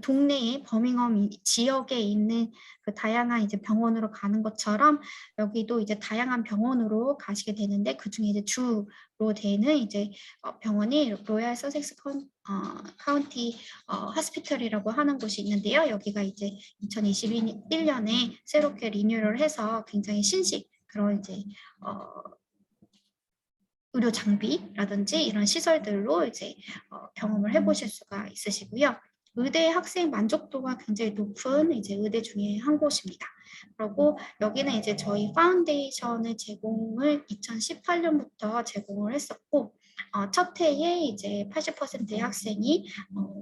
동네에 버밍엄 지역에 있는 그 다양한 이제 병원으로 가는 것처럼 여기도 이제 다양한 병원으로 가시게 되는데 그 중에 이제 주로 되는 이제 병원이 로얄 서섹스 카운티 하스피털이라고 하는 곳이 있는데요. 여기가 이제 2021년에 새롭게 리뉴얼을 해서 굉장히 신식 그런 이제 의료 장비라든지 이런 시설들로 이제 경험을 해보실 수가 있으시고요. 의대 학생 만족도가 굉장히 높은 이제 의대 중에 한 곳입니다. 그리고 여기는 이제 저희 파운데이션을 제공을 2018년부터 제공을 했었고 첫 해에 이제 80%의 학생이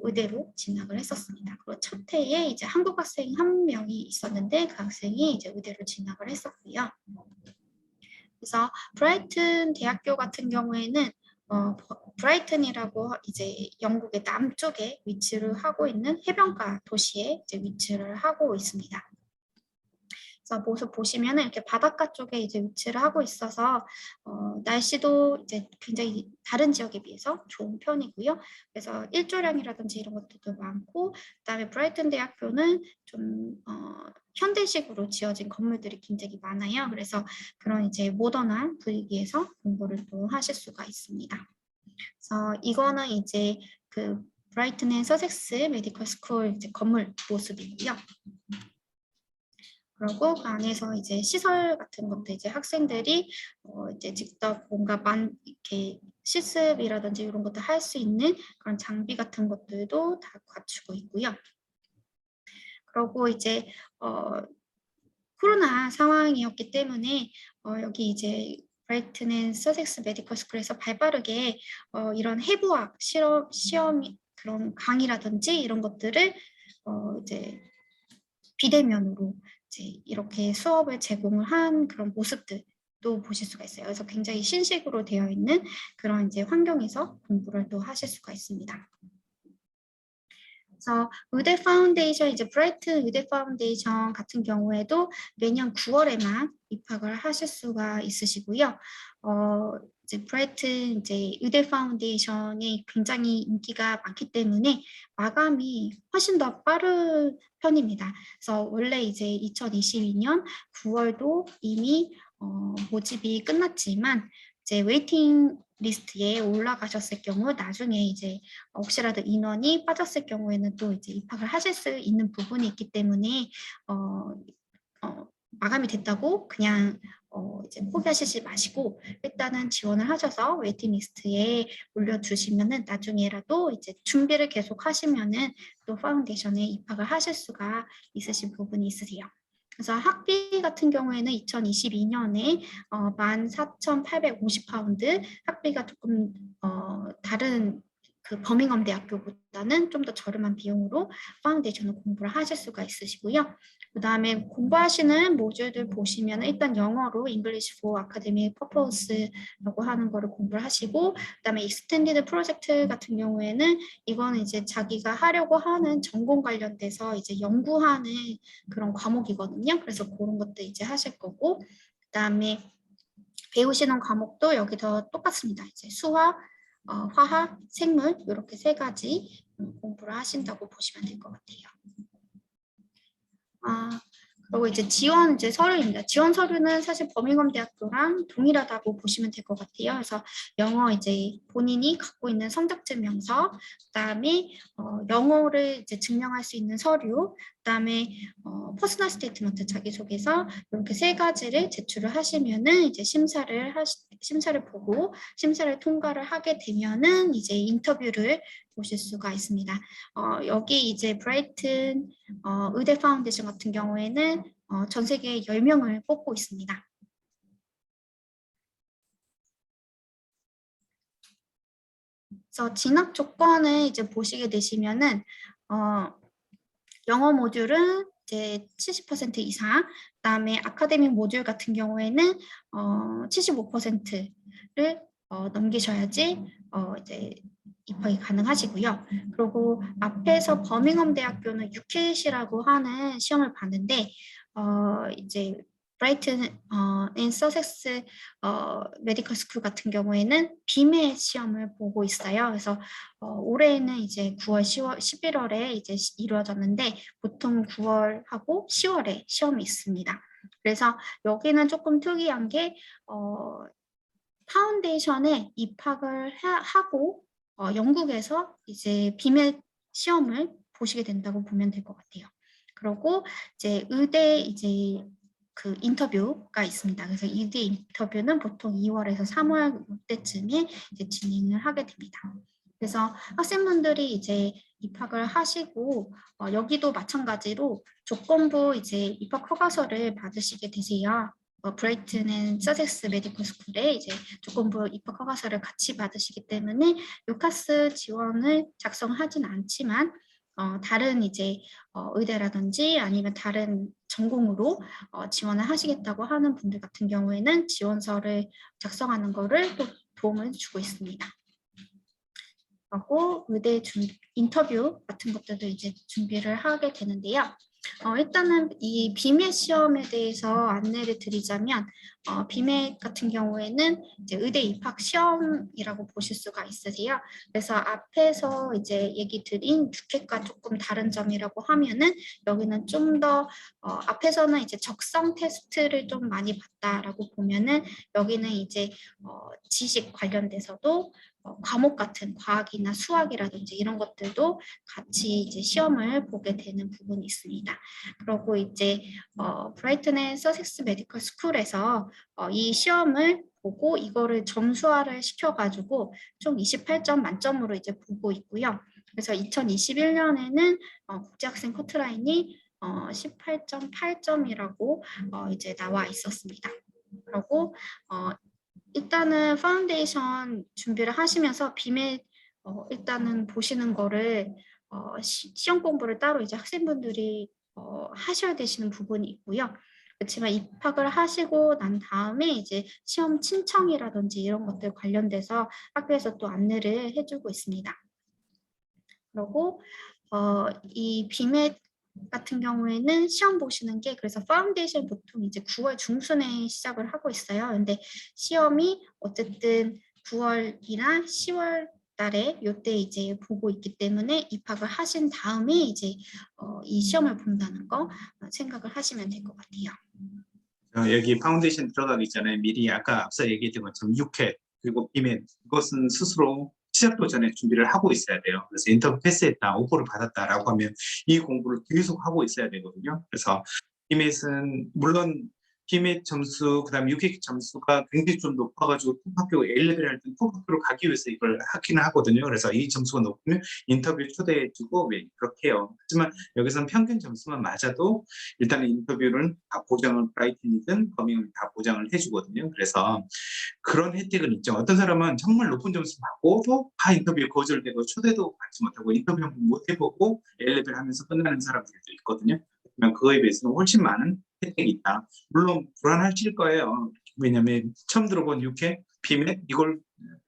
의대로 진학을 했었습니다. 그리고 첫 해에 이제 한국 학생 한 명이 있었는데 그 학생이 이제 의대로 진학을 했었고요. 그래서 브라이튼 대학교 같은 경우에는 브라이튼이라고 이제 영국의 남쪽에 위치를 하고 있는 해변가 도시에 이제 위치를 하고 있습니다. 그래서 모습 보시면은 이렇게 바닷가 쪽에 이제 위치를 하고 있어서 날씨도 이제 굉장히 다른 지역에 비해서 좋은 편이고요. 그래서 일조량이라든지 이런 것들도 많고, 그다음에 브라이튼 대학교는 좀 현대식으로 지어진 건물들이 굉장히 많아요. 그래서 그런 이제 모던한 분위기에서 공부를 또 하실 수가 있습니다. 그래서 이거는 이제 그 브라이튼의 서섹스 메디컬 스쿨 이제 건물 모습이고요. 그리고 그 안에서 이제 시설 같은 것도 이제 학생들이 이제 직접 뭔가 이렇게 실습이라든지 이런 것도 할 수 있는 그런 장비 같은 것들도 다 갖추고 있고요. 그리고 이제 코로나 상황이었기 때문에 여기 이제 브라이튼 앤 서섹스 메디컬 스쿨에서 발빠르게 이런 해부학 시험 그런 강의라든지 이런 것들을 이제 비대면으로 이제 이렇게 수업을 제공을 한 그런 모습들도 보실 수가 있어요. 그래서 굉장히 신식으로 되어 있는 그런 이제 환경에서 공부를 또 하실 수가 있습니다. 그래서 의대 파운데이션, 이제 브라이튼 의대 파운데이션 같은 경우에도 매년 9월에만 입학을 하실 수가 있으시고요. 이제 브라이튼 이제 의대 파운데이션이 굉장히 인기가 많기 때문에 마감이 훨씬 더 빠른 편입니다. 그래서 원래 이제 2022년 9월도 이미 모집이 끝났지만 이제 웨이팅 리스트에 올라가셨을 경우 나중에 이제 혹시라도 인원이 빠졌을 경우에는 또 이제 입학을 하실 수 있는 부분이 있기 때문에 마감이 됐다고 그냥 이제 포기하시지 마시고 일단은 지원을 하셔서 웨이팅 리스트에 올려주시면은 나중에라도 이제 준비를 계속 하시면은 또 파운데이션에 입학을 하실 수가 있으신 부분이 있으세요. 그래서 학비 같은 경우에는 2022년에 14,850파운드 학비가 조금 다른 그 버밍엄 대학교보다는 좀 더 저렴한 비용으로 파운데이션을 공부를 하실 수가 있으시고요. 그 다음에 공부하시는 모듈들 보시면 일단 영어로 English for Academic Purpose라고 하는 거를 공부를 하시고 그 다음에 Extended Project 같은 경우에는 이거는 이제 자기가 하려고 하는 전공 관련돼서 이제 연구하는 그런 과목이거든요. 그래서 그런 것도 이제 하실 거고 그 다음에 배우시는 과목도 여기서 똑같습니다. 이제 수학, 화학, 생물 이렇게 세 가지 공부를 하신다고 보시면 될 것 같아요. 그리고 이제 지원 이제 서류입니다. 지원 서류는 사실 버밍엄 대학교랑 동일하다고 보시면 될 것 같아요. 그래서 영어 이제 본인이 갖고 있는 성적증명서, 그다음에 영어를 이제 증명할 수 있는 서류, 그다음에 퍼스널 스테이트먼트 자기소개서 이렇게 세 가지를 제출을 하시면은 이제 심사를 보고 심사를 통과를 하게 되면은 이제 인터뷰를 보실 수가 있습니다. 여기 이제 브라이튼 의대 파운데이션 같은 경우에는 전 세계 10명을 뽑고 있습니다. 그래서 진학 조건을 이제 보시게 되시면은 영어 모듈은 이제 70% 이상, 그다음에 아카데믹 모듈 같은 경우에는 75%를 넘기셔야지 이제 입학이 가능하시고요. 그리고 앞에서 버밍엄 대학교는 유켓이라고 하는 시험을 봤는데 이제 브라이튼 앤 서섹스 메디컬 스쿨 같은 경우에는 비매 시험을 보고 있어요. 그래서 올해는 이제 9월, 10월, 11월에 이제 이루어졌는데 보통 9월하고 10월에 시험이 있습니다. 그래서 여기는 조금 특이한 게 파운데이션에 입학을 하고 영국에서 이제 비매 시험을 보시게 된다고 보면 될 것 같아요. 그리고 이제 의대 이제 그 인터뷰가 있습니다. 그래서 의대 인터뷰는 보통 2월에서 3월 때쯤에 이제 진행을 하게 됩니다. 그래서 학생분들이 이제 입학을 하시고 여기도 마찬가지로 조건부 이제 입학 허가서를 받으시게 되세요. 브라이튼 앤 서섹스 메디컬 스쿨에 이제 조건부 입학 허가서를 같이 받으시기 때문에 유카스 지원을 작성하진 않지만 다른 이제 의대라든지 아니면 다른 전공으로 지원을 하시겠다고 하는 분들 같은 경우에는 지원서를 작성하는 거를 또 도움을 주고 있습니다. 그리고 의대 인터뷰 같은 것들도 이제 준비를 하게 되는데요. 일단은 이 비매 시험에 대해서 안내를 드리자면 비매 같은 경우에는 이제 의대 입학 시험이라고 보실 수가 있으세요. 그래서 앞에서 이제 얘기 드린 유켓과 조금 다른 점이라고 하면은 여기는 좀 더 앞에서는 이제 적성 테스트를 좀 많이 봤다라고 보면은 여기는 이제 지식 관련돼서도 과목 같은 과학이나 수학이라든지 이런 것들도 같이 이제 시험을 보게 되는 부분이 있습니다. 그리고 이제 브라이튼의 서섹스 메디컬 스쿨에서 이 시험을 보고 이거를 점수화를 시켜가지고 총 28점 만점으로 이제 보고 있고요. 그래서 2021년에는 국제학생 커트라인이 18.8점이라고 이제 나와 있었습니다. 그리고 일단은 파운데이션 준비를 하시면서 비매 일단은 보시는 거를 시험 공부를 따로 이제 학생분들이 하셔야 되시는 부분이 있고요. 그렇지만 입학을 하시고 난 다음에 이제 시험 신청이라든지 이런 것들 관련돼서 학교에서 또 안내를 해주고 있습니다. 그리고 이 비매 같은 경우에는 시험 보시는 게 그래서 파운데이션 보통 이제 9월 중순에 시작을 하고 있어요. 근데 시험이 어쨌든 9월이나 10월 달에 요때 이제 보고 있기 때문에 입학을 하신 다음에 이제 이 시험을 본다는 거 생각을 하시면 될 것 같아요. 여기 파운데이션 들어가기 전에 미리 아까 앞서 얘기했던 것처럼 6회 그리고 비맨 이것은 스스로 시작도 전에 준비를 하고 있어야 돼요. 그래서 인터뷰 패스했다, 오퍼를 받았다라고 하면 이 공부를 계속 하고 있어야 되거든요. 그래서 비맷은 물론 비맷 점수 그다음에 6회 점수가 굉장히 좀 높아가지고 톱학교 A-레벨 할 때 톱학교로 가기 위해서 이걸 하기는 하거든요. 그래서 이 점수가 높으면 인터뷰 초대해주고 그렇게 해요. 하지만 여기서는 평균 점수만 맞아도 일단 인터뷰는 다 보장을 브라이튼이든 버밍엄 다 보장을 해주거든요. 그래서 그런 혜택은 있죠. 어떤 사람은 정말 높은 점수 받고도 다 인터뷰에 거절되고 초대도 받지 못하고 인터뷰 한번 못 해보고 A-레벨 하면서 끝나는 사람들도 있거든요. 그러면 그거에 비해서는 훨씬 많은 혜택이 있다. 물론 불안하실 거예요. 왜냐하면 처음 들어본 UK 비밀 이걸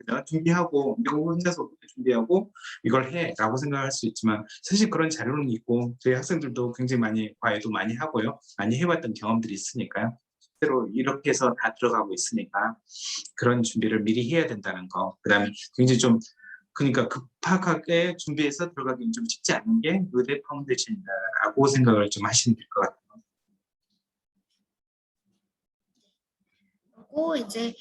내가 준비하고 이거 혼자서 준비하고 이걸 해라고 생각할 수 있지만 사실 그런 자료는 있고 저희 학생들도 굉장히 많이 과외도 많이 하고요. 많이 해왔던 경험들이 있으니까요. 실제로 이렇게 해서 다 들어가고 있으니까 그런 준비를 미리 해야 된다는 거. 그다음에 굉장히 좀 그러니까 급하게 준비해서 들어가기는 좀 쉽지 않은 게 의대 파운데이션이다라고 생각을 좀 하시면 될 것 같아요. 그리고 이제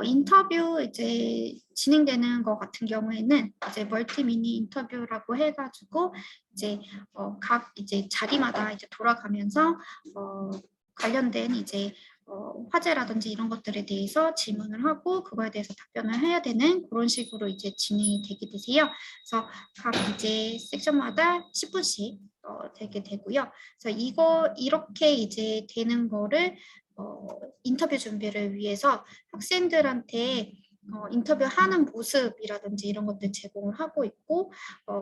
인터뷰 이제 진행되는 것 같은 경우에는 이제 멀티 미니 인터뷰라고 해가지고 이제 각 이제 자리마다 이제 돌아가면서 관련된 이제 화제라든지 이런 것들에 대해서 질문을 하고 그거에 대해서 답변을 해야 되는 그런 식으로 이제 진행이 되게 되세요. 그래서 각 이제 섹션마다 10분씩 되게 되고요. 그래서 이렇게 이제 되는 거를 인터뷰 준비를 위해서 학생들한테 인터뷰하는 모습이라든지 이런 것들 제공을 하고 있고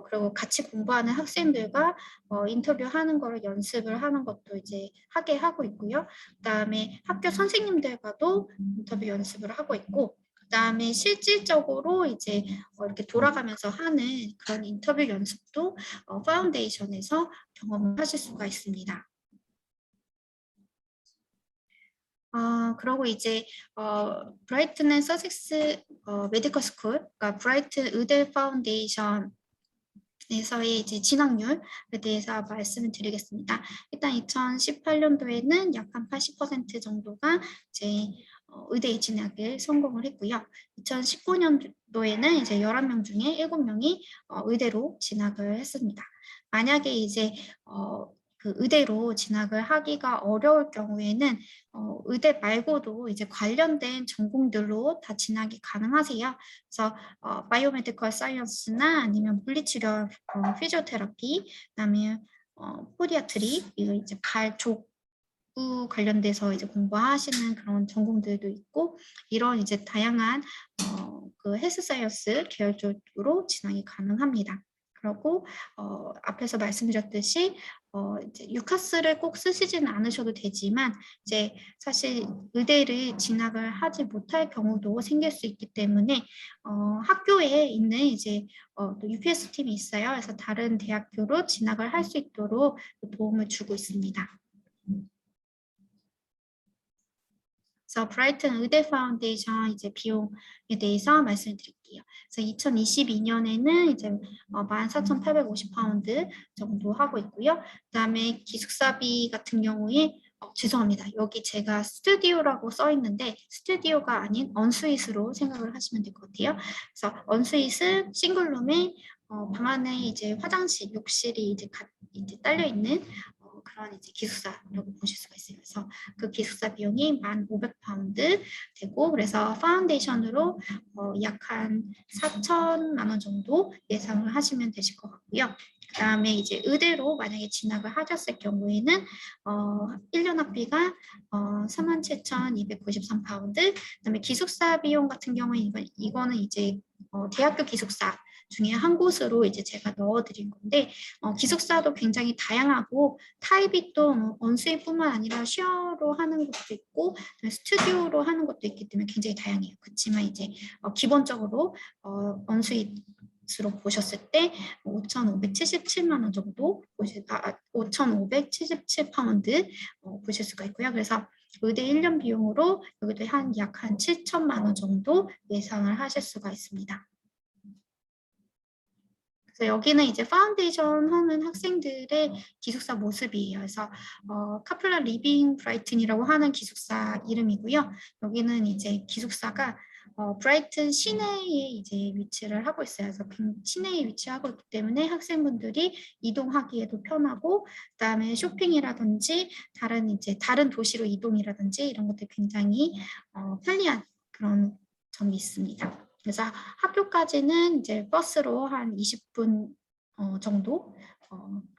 그리고 같이 공부하는 학생들과 인터뷰하는 거를 연습을 하는 것도 이제 하게 하고 있고요. 그다음에 학교 선생님들과도 인터뷰 연습을 하고 있고 그다음에 실질적으로 이제 이렇게 돌아가면서 하는 그런 인터뷰 연습도 파운데이션에서 경험을 하실 수가 있습니다. 그리고 이제 브라이튼 앤 서섹스 메디컬 스쿨, 그러니까 브라이튼 의대 파운데이션에서의 이제 진학률에 대해서 말씀을 드리겠습니다. 일단 2018년도에는 약 한 80% 정도가 이제 의대 진학을 성공을 했고요. 2019년도에는 이제 11명 중에 7명이 의대로 진학을 했습니다. 만약에 이제 그 의대로 진학을 하기가 어려울 경우에는 의대 말고도 이제 관련된 전공들로 다 진학이 가능하세요. 그래서 바이오메디컬 사이언스나 아니면 물리치료, 피지오테라피, 그다음에 포디아트리, 이거 이제 발족 관련돼서 이제 공부하시는 그런 전공들도 있고 이런 이제 다양한 그 헬스 사이언스 계열 쪽으로 진학이 가능합니다. 그리고 앞에서 말씀드렸듯이 이제 유카스를 꼭 쓰시지는 않으셔도 되지만 이제 사실 의대를 진학을 하지 못할 경우도 생길 수 있기 때문에 학교에 있는 이제 또 UPS 팀이 있어요. 그래서 다른 대학교로 진학을 할 수 있도록 도움을 주고 있습니다. 그래서 브라이튼 의대 파운데이션 이제 비용에 대해서 말씀드릴게요. 그래서 2022년에는 이제 14,850파운드 정도 하고 있고요. 그다음에 기숙사비 같은 경우에 죄송합니다. 여기 제가 스튜디오라고 써 있는데 스튜디오가 아닌 언스윗으로 생각을 하시면 될 것 같아요. 그래서 언스윗은 싱글룸에 방 안에 이제 화장실, 욕실이 이제 딸려 있는 그런 이제 기숙사라고 보실 수가 있어요. 그래서 그 기숙사 비용이 1,500파운드 되고 그래서 파운데이션으로 약 한 4천만 원 정도 예상을 하시면 되실 것 같고요. 그 다음에 이제 의대로 만약에 진학을 하셨을 경우에는 1년 학비가 37,293파운드. 그다음에 기숙사 비용 같은 경우에 이거는 이제 대학교 기숙사 중에 한 곳으로 이제 제가 넣어드린 건데 기숙사도 굉장히 다양하고 타입이 또 언수익뿐만 아니라 쉐어로 하는 것도 있고 스튜디오로 하는 것도 있기 때문에 굉장히 다양해요. 그렇지만 이제 기본적으로 언수익으로 보셨을 때 5,577만 원 정도 5,577파운드 보실 수가 있고요. 그래서 의대 1년 비용으로 여기도 약 한 7천만 원 정도 예상을 하실 수가 있습니다. 그래서 여기는 이제 파운데이션 하는 학생들의 기숙사 모습이에요. 그래서 카플라 리빙 브라이튼이라고 하는 기숙사 이름이고요. 여기는 이제 기숙사가 브라이튼 시내에 이제 위치를 하고 있어요. 그래서 시내에 위치하고 있기 때문에 학생분들이 이동하기에도 편하고, 그다음에 쇼핑이라든지 다른 도시로 이동이라든지 이런 것들 굉장히 편리한 그런 점이 있습니다. 그래서 학교까지는 이제 버스로 한 20분 정도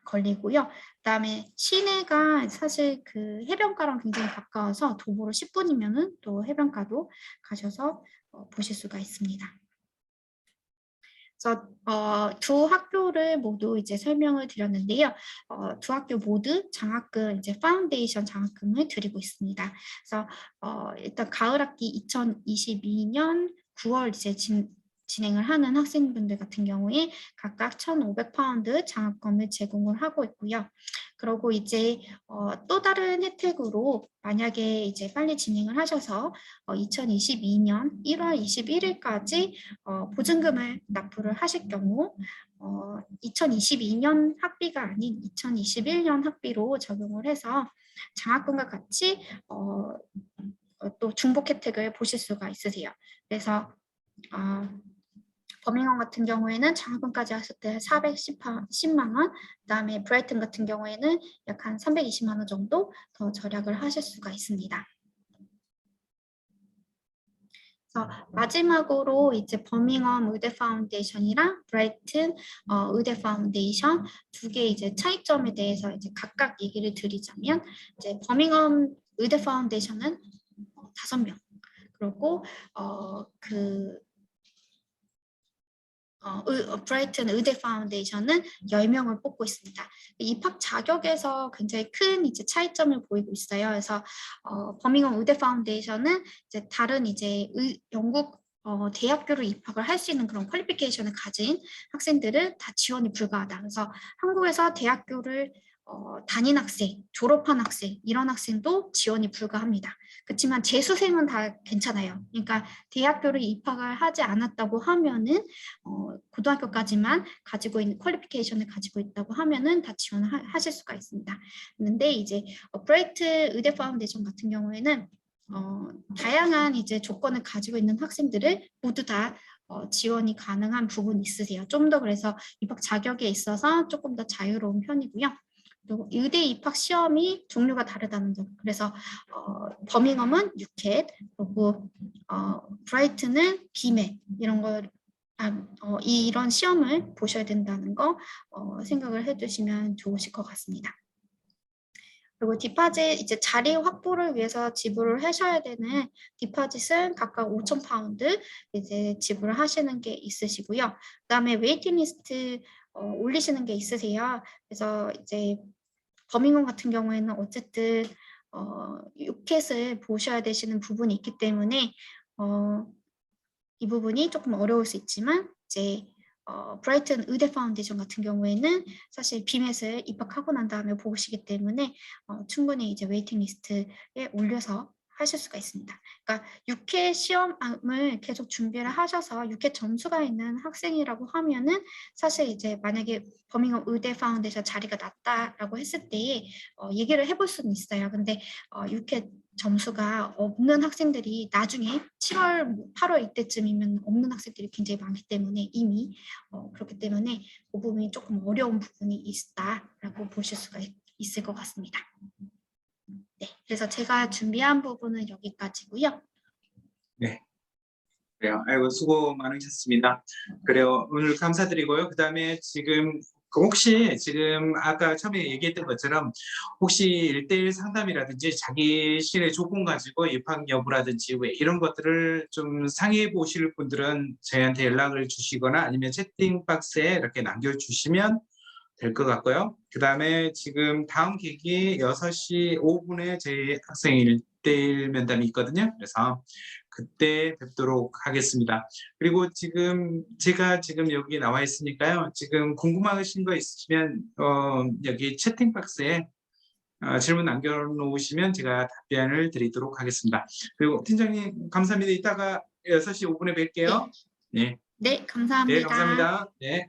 걸리고요. 그다음에 시내가 사실 그 해변가랑 굉장히 가까워서 도보로 10분이면은 또 해변가도 가셔서 보실 수가 있습니다. 그래서 두 학교를 모두 이제 설명을 드렸는데요. 두 학교 모두 장학금 이제 파운데이션 장학금을 드리고 있습니다. 그래서 일단 가을 학기 2022년 9월 이제 진행을 하는 학생분들 같은 경우에 각각 1,500파운드 장학금을 제공을 하고 있고요. 그리고 이제 또 다른 혜택으로 만약에 이제 빨리 진행을 하셔서 2022년 1월 21일까지 보증금을 납부를 하실 경우 2022년 학비가 아닌 2021년 학비로 적용을 해서 장학금과 같이 또 중복 혜택을 보실 수가 있으세요. 그래서 버밍엄 같은 경우에는 장학금까지 하실 때 410만 원, 그다음에 브라이튼 같은 경우에는 약 한 320만 원 정도 더 절약을 하실 수가 있습니다. 그래서 마지막으로 이제 버밍엄 의대 파운데이션이랑 브라이튼 의대 파운데이션 두 개 이제 차이점에 대해서 이제 각각 얘기를 드리자면 이제 버밍엄 의대 파운데이션은 5명, 그리고 브라이튼 의대 파운데이션은 10명을 뽑고 있습니다. 입학 자격에서 굉장히 큰 이제 차이점을 보이고 있어요. 그래서 버밍엄 의대 파운데이션은 이제 다른 이제 영국 대학교로 입학을 할 수 있는 그런 퀄리피케이션을 가진 학생들은 다 지원이 불가하다. 그래서 한국에서 대학교를 다닌 학생, 졸업한 학생, 이런 학생도 지원이 불가합니다. 그렇지만 재수생은 다 괜찮아요. 그러니까 대학교를 입학을 하지 않았다고 하면은 고등학교까지만 가지고 있는 퀄리피케이션을 가지고 있다고 하면은 다 지원을 하실 수가 있습니다. 그런데 이제 브라이트 의대 파운데이션 같은 경우에는 다양한 이제 조건을 가지고 있는 학생들을 모두 다 지원이 가능한 부분이 있으세요. 좀 더 그래서 입학 자격에 있어서 조금 더 자유로운 편이고요. 그리고 의대 입학 시험이 종류가 다르다는 점. 그래서 버밍엄은 유켓, 그리고 브라이튼은 비메 이런 걸 이런 시험을 보셔야 된다는 거 생각을 해두시면 좋으실 것 같습니다. 그리고 디파짓 이제 자리 확보를 위해서 지불을 하셔야 되는 디파짓은 각각 5,000파운드 이제 지불을 하시는 게 있으시고요. 그다음에 웨이팅 리스트 올리시는 게 있으세요. 그래서 이제 버밍엄 같은 경우에는 어쨌든 유켓을 보셔야 되시는 부분이 있기 때문에 이 부분이 조금 어려울 수 있지만 이제 브라이튼 의대 파운데이션 같은 경우에는 사실 비맷을 입학하고 난 다음에 보시기 때문에 충분히 이제 웨이팅 리스트에 올려서 하실 수가 있습니다. 그러니까 6회 시험을 계속 준비를 하셔서 6회 점수가 있는 학생이라고 하면은 사실 이제 만약에 버밍엄 의대 파운데이션 자리가 낮다라고 했을 때 얘기를 해볼 수는 있어요. 근데 6회 점수가 없는 학생들이 나중에 7월, 8월 이때쯤이면 없는 학생들이 굉장히 많기 때문에 이미 그렇기 때문에 그 부분이 조금 어려운 부분이 있다라고 보실 수가 있을 것 같습니다. 네, 그래서 제가 준비한 부분은 여기까지고요. 네. 그래요. 아이고 수고 많으셨습니다. 그래요. 오늘 감사드리고요. 그다음에 지금 혹시 지금 아까 처음에 얘기했던 것처럼 혹시 1대1 상담이라든지 자기실의 조건 가지고 입학 여부라든지 왜 이런 것들을 좀 상의해 보실 분들은 저희한테 연락을 주시거나 아니면 채팅 박스에 이렇게 남겨주시면 될 것 같고요. 그다음에 지금 다음 계기 6시 5분에 저희 학생 1대1 면담이 있거든요. 그래서 그때 뵙도록 하겠습니다. 그리고 지금 제가 지금 여기 나와 있으니까요. 지금 궁금하신 거 있으시면 여기 채팅 박스에 질문 남겨놓으시면 제가 답변을 드리도록 하겠습니다. 그리고 팀장님 감사합니다. 이따가 6시 5분에 뵐게요. 네, 네, 네 감사합니다. 감사합니다. 네.